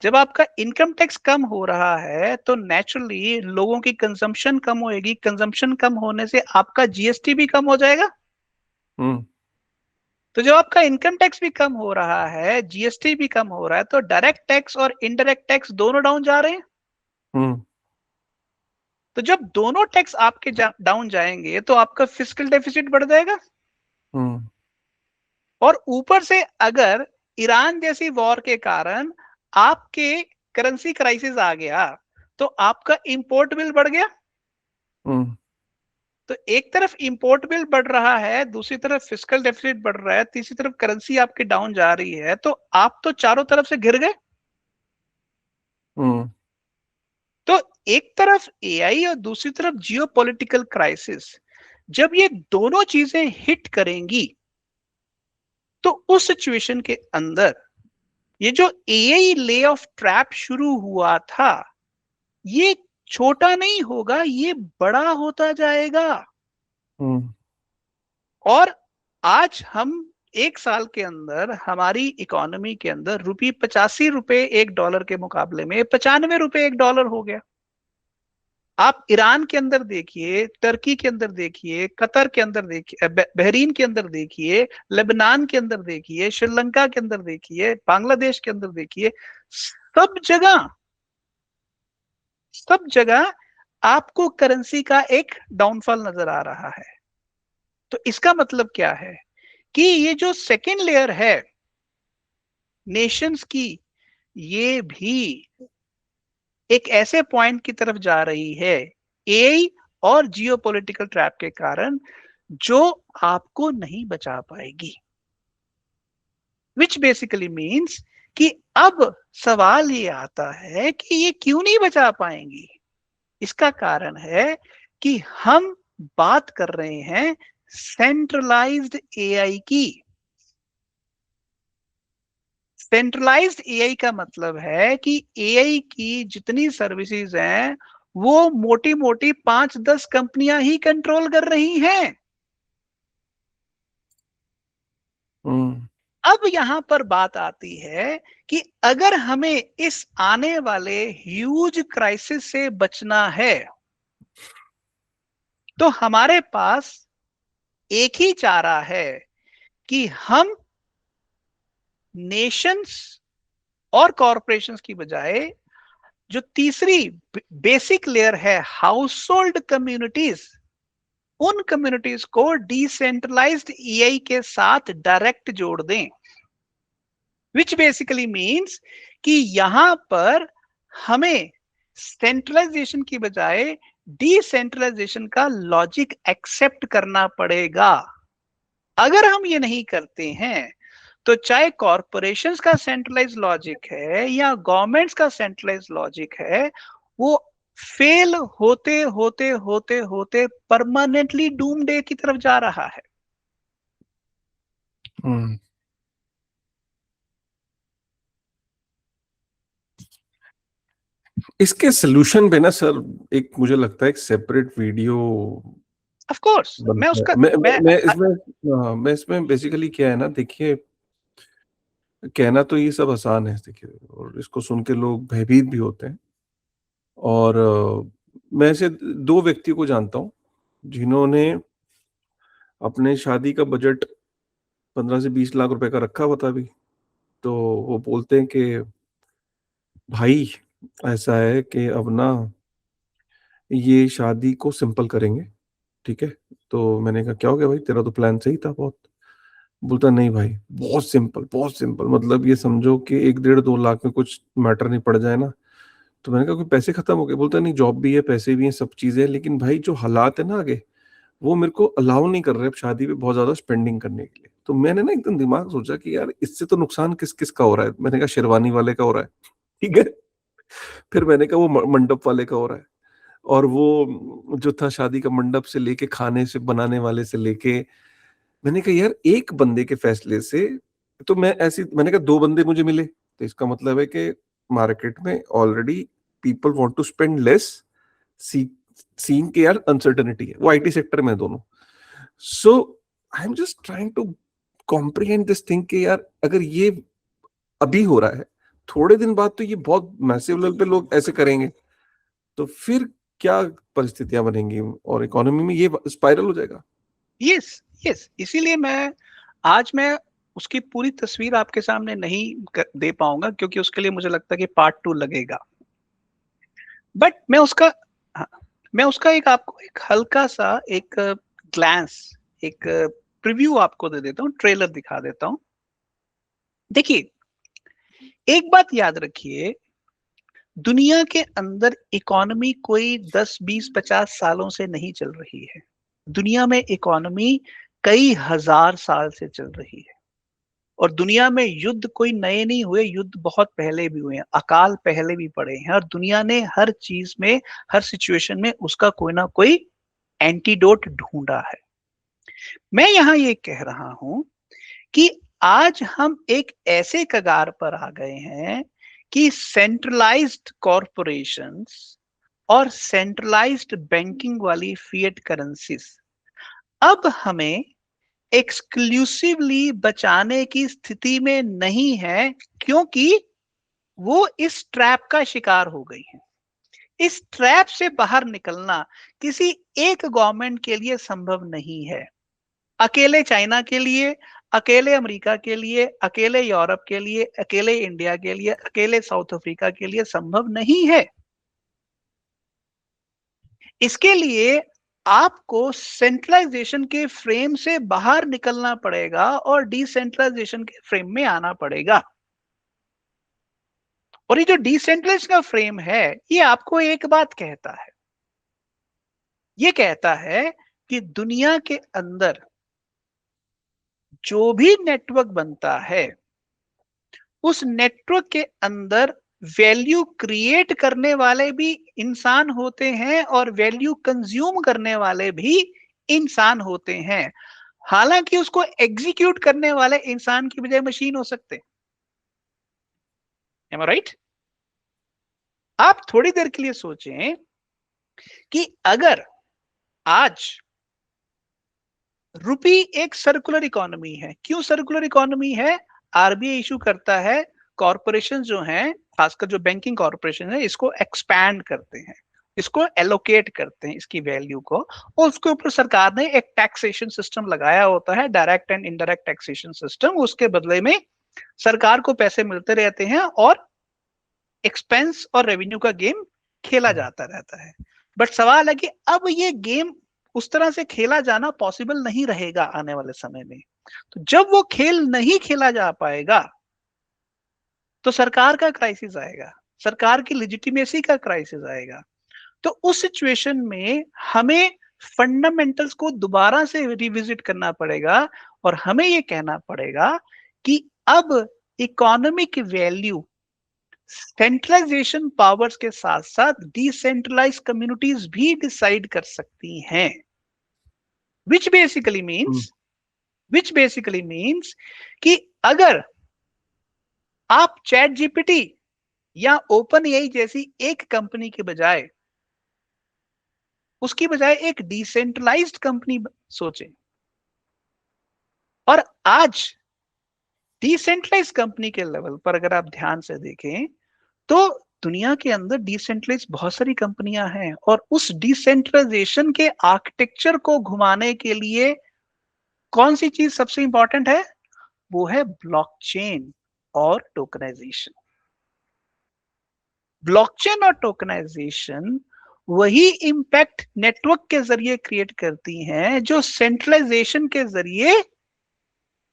जब आपका इनकम टैक्स कम हो रहा है तो नेचुरली लोगों की कंजम्पशन कम होएगी, कंजम्पशन कम होने से आपका जीएसटी भी कम हो जाएगा। तो जब आपका इनकम टैक्स भी कम हो रहा है, जीएसटी भी कम हो रहा है, तो डायरेक्ट टैक्स और इनडायरेक्ट टैक्स दोनों डाउन जा रहे हैं। तो जब दोनों टैक्स आपके डाउन जाएंगे तो आपका फिस्कल डेफिसिट बढ़ जाएगा। और ऊपर से अगर ईरान जैसी वॉर के कारण आपके करेंसी क्राइसिस आ गया तो आपका इंपोर्ट बिल बढ़ गया। तो एक तरफ इंपोर्ट बिल बढ़ रहा है, दूसरी तरफ फिस्कल डेफिसिट बढ़ रहा है, तीसरी तरफ करेंसी आपकी डाउन जा रही है, तो आप तो चारों तरफ से घिर गए। तो एक तरफ एआई और दूसरी तरफ जियोपॉलिटिकल क्राइसिस, जब ये दोनों चीजें हिट करेंगी तो उस सिचुएशन के अंदर ये जो एआई ले ऑफ ट्रैप शुरू हुआ था ये छोटा नहीं होगा, ये बड़ा होता जाएगा। और आज हम एक साल के अंदर हमारी इकोनॉमी के अंदर ₹85 एक डॉलर के मुकाबले में ₹95 एक डॉलर हो गया। आप ईरान के अंदर देखिए, टर्की के अंदर देखिए, कतर के अंदर देखिए, बहरीन के अंदर देखिए, लेबनान के अंदर देखिए, श्रीलंका के अंदर देखिए, बांग्लादेश के अंदर देखिए, सब जगह आपको करेंसी का एक डाउनफॉल नजर आ रहा है। तो इसका मतलब क्या है कि ये जो सेकेंड लेयर है नेशंस की, ये भी एक ऐसे पॉइंट की तरफ जा रही है एआई और जियोपॉलिटिकल ट्रैप के कारण, जो आपको नहीं बचा पाएगी। विच बेसिकली मीन्स कि अब सवाल ये आता है कि ये क्यों नहीं बचा पाएंगी। इसका कारण है कि हम बात कर रहे हैं सेंट्रलाइज्ड एआई की। सेंट्रलाइज्ड एआई का मतलब है कि एआई की जितनी सर्विसेज हैं वो मोटी मोटी 5-10 कंपनियां ही कंट्रोल कर रही हैं। अब यहां पर बात आती है कि अगर हमें इस आने वाले ह्यूज क्राइसिस से बचना है तो हमारे पास एक ही चारा है कि हम नेशंस और कॉरपोरेशंस की बजाय जो तीसरी बेसिक लेयर है हाउस होल्ड कम्युनिटीज, उन कम्युनिटीज को डिसेंट्रलाइज्ड एआई के साथ डायरेक्ट जोड़ दें। विच बेसिकली मीन्स कि यहां पर हमें सेंट्रलाइजेशन की बजाय डिसेंट्रलाइजेशन का लॉजिक एक्सेप्ट करना पड़ेगा। अगर हम ये नहीं करते हैं तो चाहे कॉरपोरेशंस का सेंट्रलाइज लॉजिक है या गवर्नमेंट्स का सेंट्रलाइज लॉजिक है, वो फेल होते होते होते होते परमानेंटली डूम डे की तरफ जा रहा है। इसके सोल्यूशन पे ना सर एक मुझे लगता है एक सेपरेट वीडियो ऑफ कोर्स मैं उसका मैं इसमें बेसिकली क्या है ना, देखिए कहना तो ये सब आसान है देखिए, और इसको सुन के लोग भयभीत भी होते हैं। और मैं ऐसे 2 व्यक्ति को जानता हूं जिन्होंने अपने शादी का बजट 15 से 20 लाख रुपए का रखा हुआ था अभी, तो वो बोलते हैं कि भाई ऐसा है कि अब ना ये शादी को सिंपल करेंगे, ठीक है। तो मैंने कहा क्या हो गया भाई, तेरा तो प्लान सही था बहुत। बोलता नहीं भाई, बहुत सिंपल, मतलब ये समझो कि 1 1.5 2 लाख में कुछ मैटर नहीं पड़ जाए ना। तो मैंने कहा कोई पैसे खत्म हो गए? बोलता नहीं, जॉब भी है, पैसे भी हैं, सब चीजें हैं, लेकिन भाई जो हालात है ना आगे, वो मेरे को अलाउ नहीं कर रहे अब शादी पे बहुत ज्यादा स्पेंडिंग करने के लिए। तो मैंने ना एकदम दिमाग सोचा कि यार इससे तो नुकसान किस किस का हो रहा है। मैंने कहा शेरवानी वाले का हो रहा है, ठीक है। फिर मैंने कहा वो मंडप वाले का हो रहा है, और वो जो था शादी का मंडप से लेके खाने से बनाने वाले से लेके। मैंने कहा यार एक बंदे के फैसले से, तो मैंने कहा 2 बंदे मुझे मिले, तो इसका मतलब है कि मार्केट में already people want to spend less, see scene के यार अनसर्टेनिटी है, वो आईटी सेक्टर में है दोनों। So I am just trying to comprehend this thing कि यार अगर ये अभी हो रहा है, थोड़े दिन बाद तो ये बहुत मैसिव लेवल पे लोग ऐसे करेंगे, तो फिर क्या परिस्थितियां बनेंगी और इकोनॉमी में ये स्पाइरल हो जाएगा। यस, यस, इसीलिए आज मैं उसकी पूरी तस्वीर आपके सामने नहीं दे पाऊंगा, क्योंकि उसके लिए मुझे लगता है कि पार्ट 2 लगेगा। बट हाँ, मैं उसका एक आपको एक हल्का सा एक ग्लैंस, एक प्रीव्यू आपको दे देता हूँ, ट्रेलर दिखा देता हूँ। देखिए, एक बात याद रखिए, दुनिया के अंदर इकोनॉमी कोई 10, 20, 50 सालों से नहीं चल रही है। दुनिया में इकोनॉमी कई हजार साल से चल रही है। और दुनिया में युद्ध कोई नए नहीं हुए, युद्ध बहुत पहले भी हुए हैं, अकाल पहले भी पड़े हैं, और दुनिया ने हर चीज में, हर सिचुएशन में उसका कोई ना कोई एंटीडोट ढूंढा है। मैं यहाँ ये कह रहा हूं कि आज हम एक ऐसे कगार पर आ गए हैं कि सेंट्रलाइज्ड कॉरपोरेशंस और सेंट्रलाइज्ड बैंकिंग वाली फिएट करेंसीज अब हमें एक्सक्लूसिवली बचाने की स्थिति में नहीं है, क्योंकि वो इस ट्रैप का शिकार हो गई है। इस ट्रैप से बाहर निकलना किसी एक गवर्नमेंट के लिए संभव नहीं है। अकेले चाइना के लिए, अकेले अमेरिका के लिए, अकेले यूरोप के लिए, अकेले इंडिया के लिए, अकेले साउथ अफ्रीका के लिए संभव नहीं है। इसके लिए आपको सेंट्रलाइजेशन के फ्रेम से बाहर निकलना पड़ेगा और डिसेंट्रलाइजेशन के फ्रेम में आना पड़ेगा। और ये जो डिसेंट्रलाइजेशन का फ्रेम है, ये आपको एक बात कहता है, ये कहता है कि दुनिया के अंदर जो भी नेटवर्क बनता है, उस नेटवर्क के अंदर वैल्यू क्रिएट करने वाले भी इंसान होते हैं और वैल्यू कंज्यूम करने वाले भी इंसान होते हैं। हालांकि उसको एग्जीक्यूट करने वाले इंसान की बजाय मशीन हो सकते हैं। Am I right? आप थोड़ी देर के लिए सोचें कि अगर आज रुपी एक सर्कुलर इकोनॉमी है। क्यों सर्कुलर इकोनॉमी है? आरबीआई इशू करता है, कॉर्पोरेशन जो हैं, खासकर जो बैंकिंग कॉर्पोरेशन है, इसको एक्सपैंड करते हैं, इसको एलोकेट करते हैं, इसकी वैल्यू को, और उसके ऊपर सरकार ने एक टैक्सेशन सिस्टम लगाया होता है, direct and indirect taxation system. उसके बदले में सरकार को पैसे मिलते रहते हैं और एक्सपेंस और रेवेन्यू का गेम खेला जाता रहता है। बट सवाल है कि अब ये गेम उस तरह से खेला जाना पॉसिबल नहीं रहेगा आने वाले समय में। तो जब वो खेल नहीं खेला जा पाएगा, तो सरकार का क्राइसिस आएगा, सरकार की लेजिटिमेसी का क्राइसिस आएगा। तो उस सिचुएशन में हमें फंडामेंटल्स को दोबारा से रिविजिट करना पड़ेगा और हमें ये कहना पड़ेगा कि अब इकोनॉमिक वैल्यू सेंट्रलाइजेशन पावर्स के साथ साथ डिसेंट्रलाइज कम्युनिटीज भी डिसाइड कर सकती हैं, which basically means which basically means कि अगर आप चैट जीपीटी या ओपन एआई जैसी एक कंपनी के बजाय, उसकी बजाय एक डिसेंट्रलाइज्ड कंपनी सोचें, और आज डिसेंट्रलाइज्ड कंपनी के लेवल पर अगर आप ध्यान से देखें, तो दुनिया के अंदर डिसेंट्रलाइज बहुत सारी कंपनियां हैं, और उस डिसेंट्रलाइजेशन के आर्किटेक्चर को घुमाने के लिए कौन सी चीज सबसे इंपॉर्टेंट है? वो है ब्लॉकचेन और टोकनाइजेशन। ब्लॉकचेन और टोकनाइजेशन वही इंपैक्ट नेटवर्क के जरिए क्रिएट करती हैं जो सेंट्रलाइजेशन के जरिए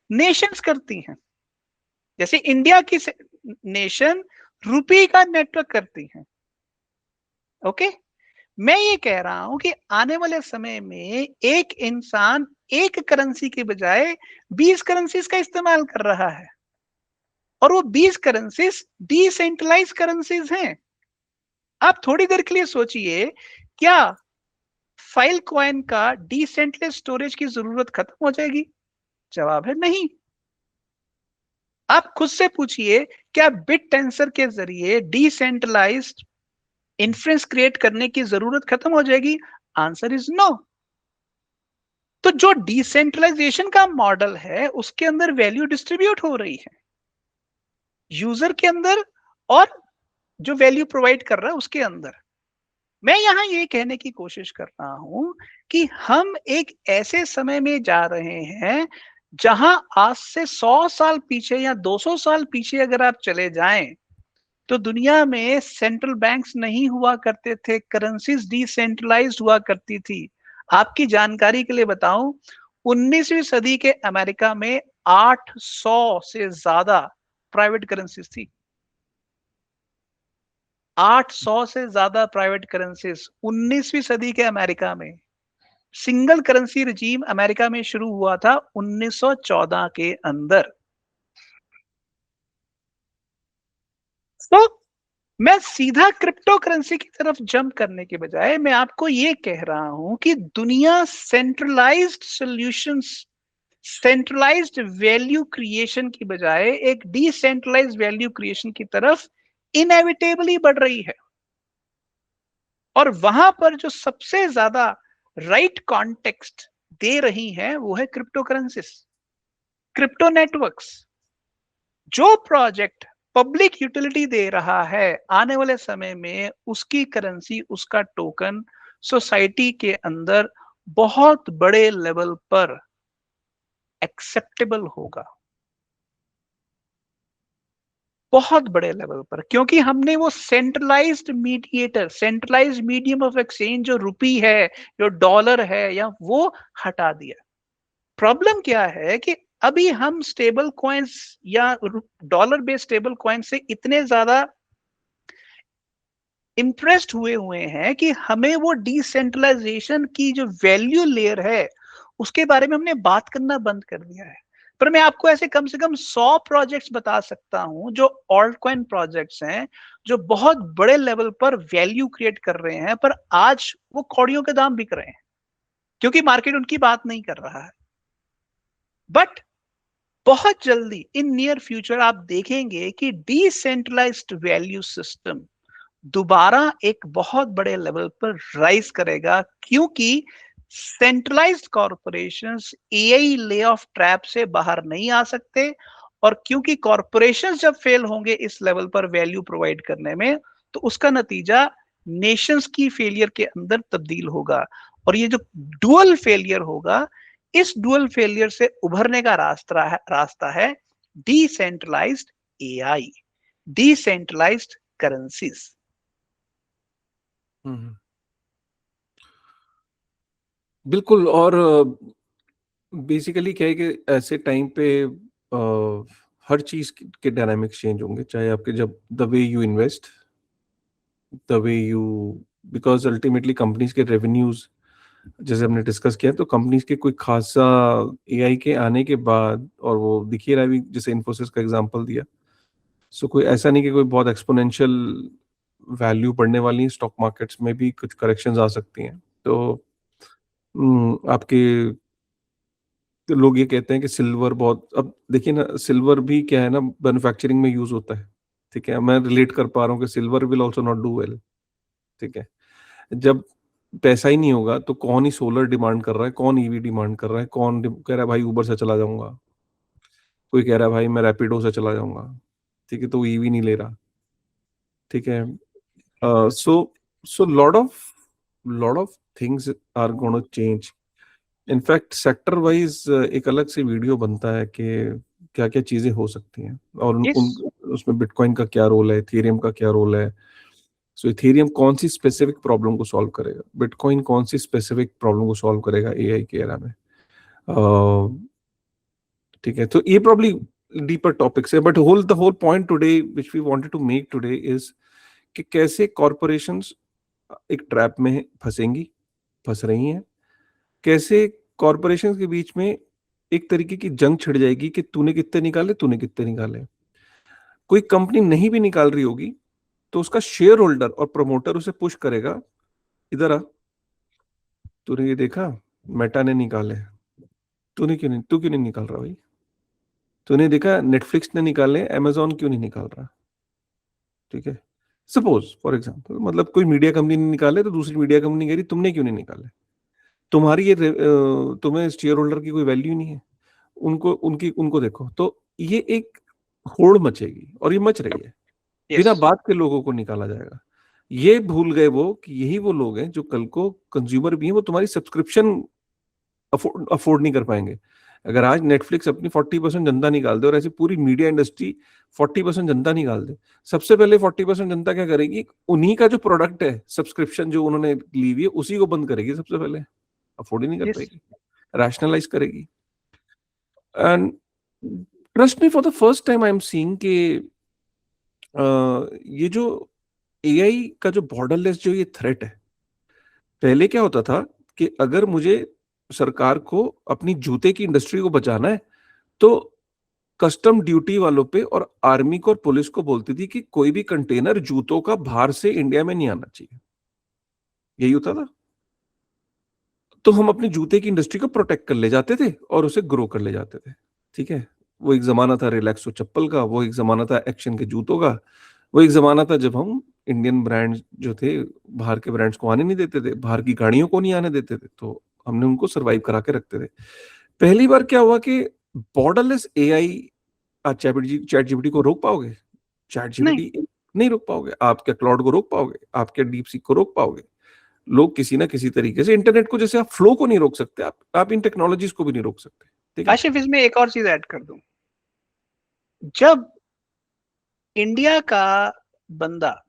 नेशंस करती हैं। जैसे इंडिया की नेशन रुपी का नेटवर्क करती है। ओके, मैं ये कह रहा हूं कि आने वाले समय में एक इंसान एक करेंसी के बजाय 20 करेंसीज का इस्तेमाल कर रहा है, और वो 20 करेंसीज डिसेंट्रलाइज करेंसीज हैं। आप थोड़ी देर के लिए सोचिए, क्या फाइल कॉइन का डिसेंट्रलाइज स्टोरेज की जरूरत खत्म हो जाएगी? जवाब है नहीं। आप खुद से पूछिए, क्या बिट टेंसर के जरिए डिसेंट्रलाइज्ड इन्फ्रेंस क्रिएट करने की जरूरत खत्म हो जाएगी? Answer is no. तो जो डिसेंट्रलाइजेशन का मॉडल है उसके अंदर वैल्यू डिस्ट्रीब्यूट हो रही है यूजर के अंदर, और जो वैल्यू प्रोवाइड कर रहा है उसके अंदर। मैं यहां ये कहने की कोशिश कर रहा हूं कि हम एक ऐसे समय में जा रहे हैं जहां आज से 100 साल पीछे या 200 साल पीछे अगर आप चले जाएं तो दुनिया में सेंट्रल बैंक्स नहीं हुआ करते थे, करेंसीज डिसेंट्रलाइज्ड हुआ करती थी। आपकी जानकारी के लिए बताऊं, 19वीं सदी के अमेरिका में 800 से ज्यादा प्राइवेट करेंसीज थी। 800 से ज्यादा प्राइवेट करेंसीज 19वीं सदी के अमेरिका में। सिंगल करेंसी रजीम अमेरिका में शुरू हुआ था 1914 के अंदर। तो मैं सीधा क्रिप्टो करेंसी की तरफ जंप करने के बजाय मैं आपको ये कह रहा हूं कि दुनिया centralised solutions, centralised value creation की बजाय एक डिसेंट्रलाइज्ड वैल्यू क्रिएशन की तरफ इनएविटेबली बढ़ रही है। और वहां पर जो सबसे ज्यादा राइट कॉन्टेक्स्ट दे रही है वो है क्रिप्टो करेंसीज, क्रिप्टो नेटवर्क्स। जो प्रोजेक्ट पब्लिक यूटिलिटी दे रहा है आने वाले समय में उसकी करेंसी, उसका टोकन सोसाइटी के अंदर बहुत बड़े लेवल पर एक्सेप्टेबल होगा, बहुत बड़े लेवल पर, क्योंकि हमने वो centralised mediator, centralised medium of exchange जो रुपी है, जो डॉलर है, या वो हटा दिया। प्रॉब्लम क्या है कि अभी हम स्टेबल कॉइन्स या डॉलर बेस्ड स्टेबल कॉइन से इतने ज्यादा इंप्रेस्ड हुए हैं कि हमें वो डिसेंट्रलाइजेशन की जो वैल्यू लेयर है उसके बारे में हमने बात करना बंद कर दिया है। पर मैं आपको ऐसे कम से कम 100 प्रोजेक्ट्स बता सकता हूं जो ऑल्ट कॉइन प्रोजेक्ट्स हैं, जो बहुत बड़े लेवल पर वैल्यू क्रिएट कर रहे हैं, पर आज वो कौड़ियों के दाम बिक रहे हैं क्योंकि मार्केट उनकी बात नहीं कर रहा है। बट बहुत जल्दी इन नियर फ्यूचर आप देखेंगे कि डिसेंट्रलाइज्ड वैल्यू सिस्टम दोबारा एक बहुत बड़े लेवल पर राइज करेगा, क्योंकि centralised corporations AI lay off trap से बाहर नहीं आ सकते, और क्योंकि कॉरपोरेशंस जब फेल होंगे इस लेवल पर वैल्यू प्रोवाइड करने में, तो उसका नतीजा नेशंस की फेलियर के अंदर तब्दील होगा। और ये जो डुअल फेलियर होगा, इस डुअल फेलियर से उभरने का रास्ता है डिसेंट्रलाइज्ड एआई, डिसेंट्रलाइज्ड करेंसीज। बिल्कुल। और बेसिकली क्या है कि ऐसे टाइम पे हर चीज के डायनामिक्स चेंज होंगे, चाहे आपके जब the way you invest, the way you, because ultimately companies के रेवेन्यूज जैसे हमने डिस्कस किया, तो कंपनीज के कोई खासा एआई के आने के बाद, और वो दिख ही रहा है भी, जैसे इन्फोसिस का एग्जांपल दिया, सो कोई ऐसा नहीं कि कोई बहुत एक्सपोनेंशियल वैल्यू बढ़ने वाली, स्टॉक मार्केट्स में भी कुछ करेक्शंस आ सकती हैं। तो आपके तो लोग ये कहते हैं कि सिल्वर बहुत, अब देखिए ना, सिल्वर भी क्या है ना, मैन्युफैक्चरिंग में यूज होता है। ठीक है, मैं रिलेट कर पा रहा हूँ कि silver will also not do well. ठीक है, जब पैसा ही नहीं होगा तो कौन ही सोलर डिमांड कर रहा है, कौन ईवी डिमांड कर रहा है, कौन कह रहा है भाई उबर से चला जाऊंगा, कोई कह रहा है भाई मैं रैपिडो से चला जाऊंगा। ठीक है, तो ईवी नहीं ले रहा। ठीक है, so so lot of things are gonna change. In fact sector wise एक अलग से वीडियो बनता है कि क्या क्या चीजें हो सकती हैं, और Yes. उसमें बिटकॉइन का क्या रोल है, इथेरियम का क्या रोल है। सो इथेरियम कौन सी स्पेसिफिक प्रॉब्लम को सॉल्व करेगा, बिटकॉइन कौन सी स्पेसिफिक प्रॉब्लम को सॉल्व करेगा एआई के एरा में। ठीक है, तो ये प्रॉब्ली डीपर टॉपिक्स है, but the whole point today which we wanted to make today is कि कैसे कॉरपोरेशंस एक ट्रैप में फंस रही हैं, कैसे कॉरपोरेशंस के बीच में एक तरीके की जंग छिड़ जाएगी कि तूने कितने निकाले। कोई कंपनी नहीं भी निकाल रही होगी तो उसका शेयर होल्डर और प्रमोटर उसे पुश करेगा, इधर आ, तूने ये देखा मेटा ने निकाले, तू क्यों नहीं निकाल रहा भाई, तूने देखा नेटफ्लिक्स ने निकाले, अमेजोन क्यों नहीं निकाल रहा। ठीक है, सपोज फॉर एग्जांपल, मतलब कोई मीडिया कंपनी ने निकाले तो दूसरी मीडिया कंपनी कह रही तुमने क्यों नहीं निकाले, तुम्हें शेयर होल्डर की कोई वैल्यू नहीं है, उनको देखो, तो ये एक होड़ मचेगी, और ये मच रही है। Yes. बिना बात के लोगों को निकाला जाएगा। ये भूल गए वो कि यही वो लोग हैं जो कल को कंज्यूमर भी हैं, वो तुम्हारी सब्सक्रिप्शन अफोर्ड नहीं कर पाएंगे। अगर आज नेटफ्लिक्स अपनी 40% जनता निकाल दे और ऐसी पूरी मीडिया इंडस्ट्री 40% जनता निकाल दे, सबसे पहले 40% जनता क्या करेगी, उन्हीं का जो प्रोडक्ट है सब्सक्रिप्शन जो उन्होंने ली हुई है उसी को बंद करेगी सबसे पहले, अफोर्ड ही नहीं कर Yes. पाएगी, रैशनलाइज करेगी। And trust me, for the first time I am seeing कि ये जो एआई का जो बॉर्डरलेस जो ये थ्रेट है, पहले क्या होता था कि अगर मुझे सरकार को अपनी जूते की इंडस्ट्री को बचाना है तो कस्टम ड्यूटी वालों पे और आर्मी को और पुलिस को बोलती थी कि कोई भी कंटेनर जूतों का बाहर से इंडिया में नहीं आना चाहिए, यही होता था। तो हम अपनी जूते की इंडस्ट्री को प्रोटेक्ट कर ले जाते थे और उसे ग्रो कर ले जाते थे। ठीक है, वो एक जमाना था रिलैक्सो चप्पल का, वो एक जमाना था एक्शन के जूतों का, वो एक जमाना था जब हम इंडियन ब्रांड जो थे बाहर के ब्रांड्स को आने नहीं देते थे, बाहर की गाड़ियों को नहीं आने देते थे, तो हमने उनको सरवाइव करा के रखते थे। पहली बार क्या हुआ कि बॉर्डरलेस एआई, आज चैट जीपीटी को रोक पाओगे? चैट नहीं. जीपीटी नहीं रोक पाओगे। आप क्या क्लाउड को रोक पाओगे? आप क्या डीप सीक को रोक पाओगे? लोग किसी ना किसी तरीके से, इंटरनेट को जैसे आप फ्लो को नहीं रोक सकते, आप इन टेक्नोलॉजीज को भी नहीं रोक सकते। ठीक है, काशिफ, इसमें एक और चीज ऐड कर दूं। जब इंडिया का बंदा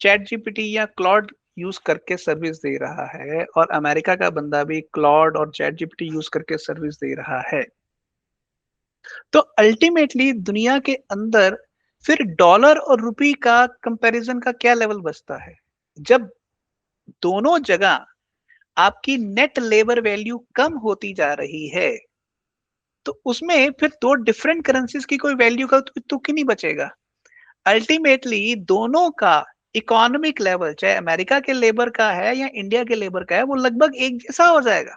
चैट जीपीटी या क्लॉड यूज करके सर्विस दे रहा है और अमेरिका का बंदा भी क्लॉड और चैट जीपीटी यूज करके सर्विस दे रहा है, तो अल्टीमेटली दुनिया के अंदर फिर डॉलर और रुपी का कंपैरिजन का क्या लेवल बचता है? जब दोनों जगह आपकी नेट लेबर वैल्यू कम होती जा रही है, तो उसमें फिर दो डिफरेंट करेंसीज की कोई वैल्यू का तुक ही नहीं बचेगा। अल्टीमेटली दोनों का इकोनॉमिक लेवल, चाहे अमेरिका के लेबर का है या इंडिया के लेबर का है, वो लगभग एक जैसा हो जाएगा।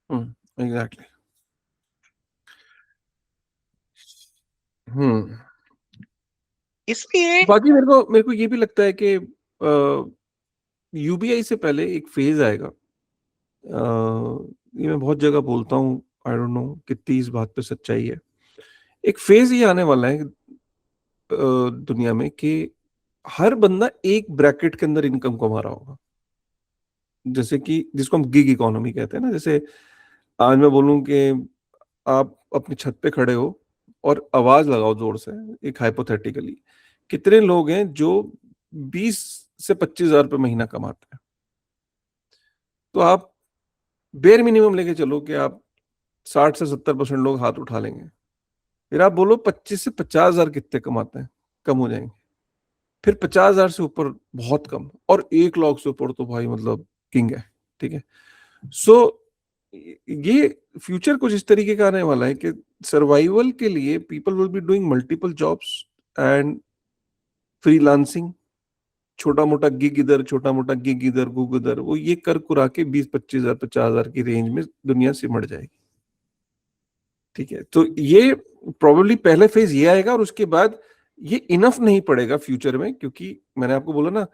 एग्जैक्टली। हम्म इसलिए बाकी मेरे को ये भी लगता है कि यूबीआई से पहले एक फेज आएगा, ये मैं बहुत जगह बोलता हूँ, आई डोंट नो कितनी इस बात पे सच्चाई है। एक फेज ये आने वाला है दुनिया में कि हर बंदा एक ब्रैकेट के अंदर इनकम कमा रहा होगा, जैसे कि जिसको हम गिग इकोनॉमी कहते हैं ना। जैसे आज मैं बोलूं कि आप अपनी छत पे खड़े हो और आवाज लगाओ जोर से, एक हाइपोथेटिकली, कितने लोग हैं जो 20 से 25 हजार रुपये महीना कमाते हैं, तो आप बेर मिनिमम लेके चलो कि आप 60 से 70% लोग हाथ उठा लेंगे। फिर आप बोलो 25 से 50 हजार कितने कमाते हैं, कम हो जाएंगे। फिर 50 हजार से ऊपर बहुत कम, और 1 लाख से ऊपर तो भाई मतलब किंग है। ठीक है, सो ये फ्यूचर कुछ इस तरीके का आने वाला है कि सर्वाइवल के लिए people will be doing multiple jobs and freelancing, छोटा मोटा गिग इधर, छोटा मोटा गिग इधर, गुग इधर, वो ये कर कुरा के 20-25 हजार 50 हजार की रेंज में दुनिया सिमट जाएगी। ठीक है, तो ये प्रोबेबली पहले फेज ये आएगा, और उसके बाद ये इनफ नहीं पड़ेगा फ्यूचर में, क्योंकि मैंने आपको बोला ना,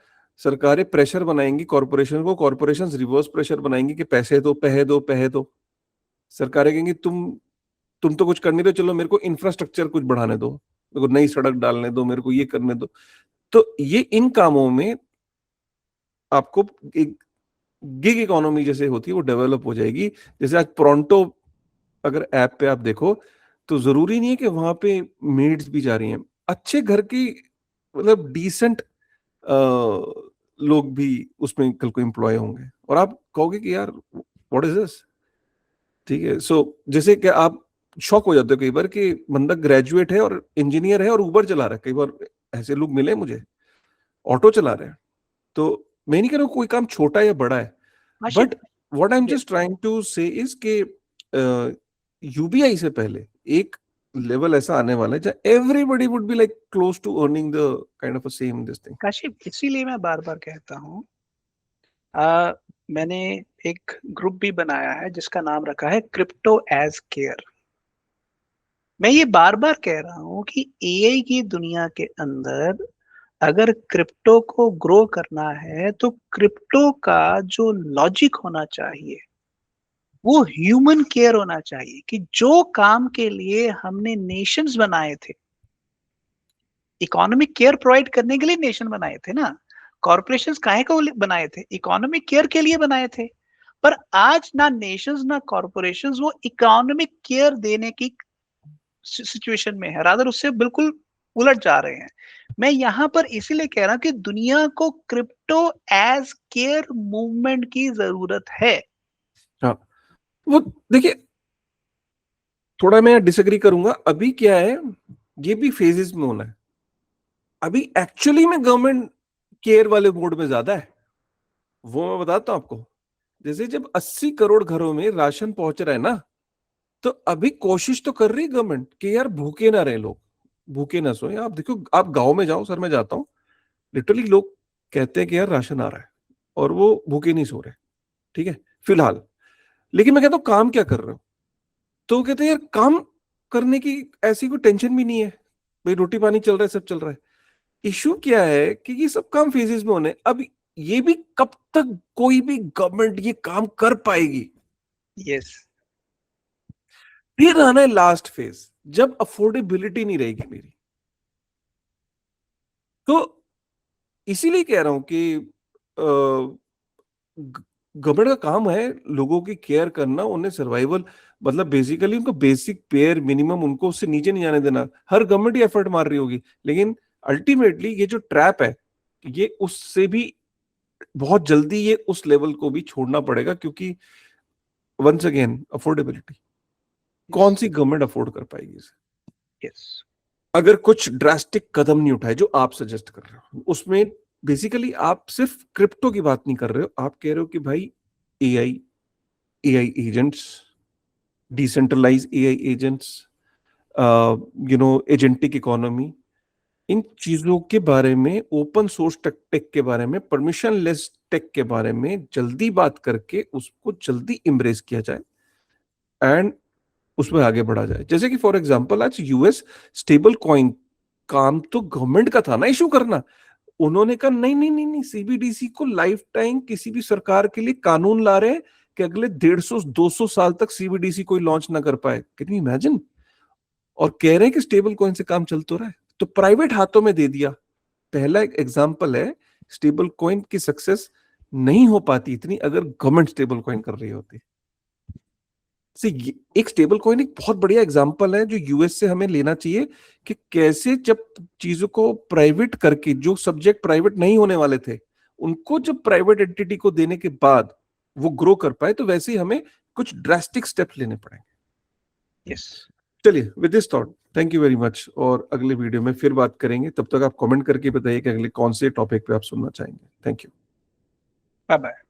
सरकारें प्रेशर बनाएंगी कॉर्पोरेशन को, कॉर्पोरेशन रिवर्स प्रेशर बनाएंगी कि पैसे दो, पैसे दो। सरकारें कहेंगी तुम तो कुछ कर नहीं रहे, चलो मेरे को इंफ्रास्ट्रक्चर कुछ बढ़ाने दो, मेरे को नई सड़क डालने दो, मेरे को ये करने दो। तो ये इन कामों में आपको एक गिग इकोनॉमी जैसे होती है वो डेवलप हो जाएगी। जैसे आज प्रोंटो अगर ऐप पे आप देखो तो जरूरी नहीं है कि वहां पे मेड्स भी जा रही हैं, अच्छे घर की मतलब डिसेंट लोग भी उसमें कल को एम्प्लॉय होंगे और आप कहोगे कि यार व्हाट इज दिस। ठीक है, सो जैसे कि आप शॉक हो जाते हो कई बार कि बंदा ग्रेजुएट है और इंजीनियर है और उबर चला रहा है। कई बार ऐसे लोग मिले मुझे, ऑटो चला रहे हैं। तो मैं नहीं कह रहा हूं कोई काम छोटा या बड़ा है, Ashif, but what I am ये just trying to say is के यूबीआई से पहले एक लेवल ऐसा आने वाला है जहाँ everybody would be like close to earning the kind of a same this thing. Kashif, इसीलिए मैं बार बार कहता हूँ, आ, मैंने एक ग्रुप भी बनाया है जिसका नाम रखा है क्रिप्टो एज केयर। मैं ये बार बार कह रहा हूँ कि एआई की दुनिया के अंदर अगर क्रिप्टो को ग्रो करना है तो क्रिप्टो का जो लॉजिक होना चाहिए वो ह्यूमन केयर होना चाहिए, कि जो काम के लिए हमने नेशंस बनाए थे, इकोनॉमिक केयर प्रोवाइड करने के लिए नेशन बनाए थे ना। कॉर्पोरेशंस काहे को बनाए थे? इकोनॉमिक केयर के लिए बनाए थे। पर आज ना नेशंस ना कॉर्पोरेशंस वो इकोनॉमिक केयर देने की सिचुएशन में है, रादर उससे बिल्कुल उलट जा रहे हैं। मैं यहां पर इसीलिए कह रहा हूं कि दुनिया को क्रिप्टो एज केयर मूवमेंट की जरूरत है। हाँ, वो देखिए, थोड़ा मैं डिसएग्री करूंगा। अभी क्या है, ये भी फेजेस में होना है। अभी एक्चुअली में गवर्नमेंट केयर वाले मोड में ज्यादा है, वो मैं बताता हूं आपको। जैसे जब 80 करोड़ घरों में राशन पहुंच रहा है ना, तो अभी कोशिश तो कर रही गवर्नमेंट कि यार भूखे ना रहे लोग, भूखे ना सोए। आप देखो, आप गांव में जाओ, सर मैं जाता हूँ, लिटरली लोग कहते हैं कि यार राशन आ रहा है और वो भूखे नहीं सो रहे। ठीक है, फिलहाल। लेकिन मैं कहता हूँ काम क्या कर रहे हो, तो वो कहते हैं यार काम करने की ऐसी कोई टेंशन भी नहीं है, भाई रोटी पानी चल रहा है, सब चल रहा है। इशू क्या है कि ये सब काम फेजेस में होने। अब ये भी कब तक कोई भी गवर्नमेंट ये काम कर पाएगी। यस, फिर आना है लास्ट फेज, जब अफोर्डेबिलिटी नहीं रहेगी मेरी। तो इसीलिए कह रहा हूं कि गवर्नमेंट का काम है लोगों की केयर करना, उन्हें सर्वाइवल, मतलब बेसिकली उनको बेसिक पेयर मिनिमम, उनको उससे नीचे नहीं जाने देना। हर गवर्नमेंट ही एफर्ट मार रही होगी, लेकिन अल्टीमेटली ये जो ट्रैप है, ये उससे भी बहुत जल्दी ये उस लेवल को भी छोड़ना पड़ेगा, क्योंकि वंस अगेन अफोर्डेबिलिटी, कौन सी गवर्नमेंट अफोर्ड कर पाएगी इसे यस, अगर कुछ ड्रास्टिक कदम नहीं उठाए जो आप सजेस्ट कर रहे हो। उसमें बेसिकली आप सिर्फ क्रिप्टो की बात नहीं कर रहे हो, आप कह रहे हो कि भाई AI, AI agents, decentralize AI agents, agentic economy, इन चीजों के बारे में, ओपन सोर्स टेक के बारे में, परमिशन लेस टेक के बारे में जल्दी बात करके उसको जल्दी इम्ब्रेस किया जाए एंड उसमें आगे बढ़ा जाए। जैसे कि फॉर एग्जांपल आज यूएस स्टेबल कॉइन, काम तो गवर्नमेंट का था ना इशू करना। उन्होंने कहा नहीं नहीं नहीं नहीं, सीबीडीसी को लाइफ टाइम किसी भी सरकार के लिए कानून ला रहे हैं कि अगले 150-200 साल तक सीबीडीसी कोई लॉन्च ना कर पाए। Can you imagine. और कह रहे हैं कि स्टेबल कॉइन से काम चल तो रहा है, तो प्राइवेट हाथों में दे दिया। पहला एक एग्जांपल है, स्टेबल कॉइन की सक्सेस नहीं हो पाती इतनी अगर गवर्नमेंट स्टेबल कॉइन कर रही होती। एक स्टेबल कॉइन एक बहुत बढ़िया एग्जांपल है जो यूएस से हमें लेना चाहिए, कि कैसे जब चीजों को प्राइवेट करके, जो सब्जेक्ट प्राइवेट नहीं होने वाले थे उनको जब प्राइवेट एंटिटी को देने के बाद वो ग्रो कर पाए, तो वैसे ही हमें कुछ ड्रास्टिक स्टेप्स लेने पड़ेंगे। यस। चलिए, with this thought thank you very much, और अगले वीडियो में फिर बात करेंगे। तब तक आप कमेंट करके बताइए कि अगले कौन से टॉपिक पे आप सुनना चाहेंगे। Thank you. Bye bye.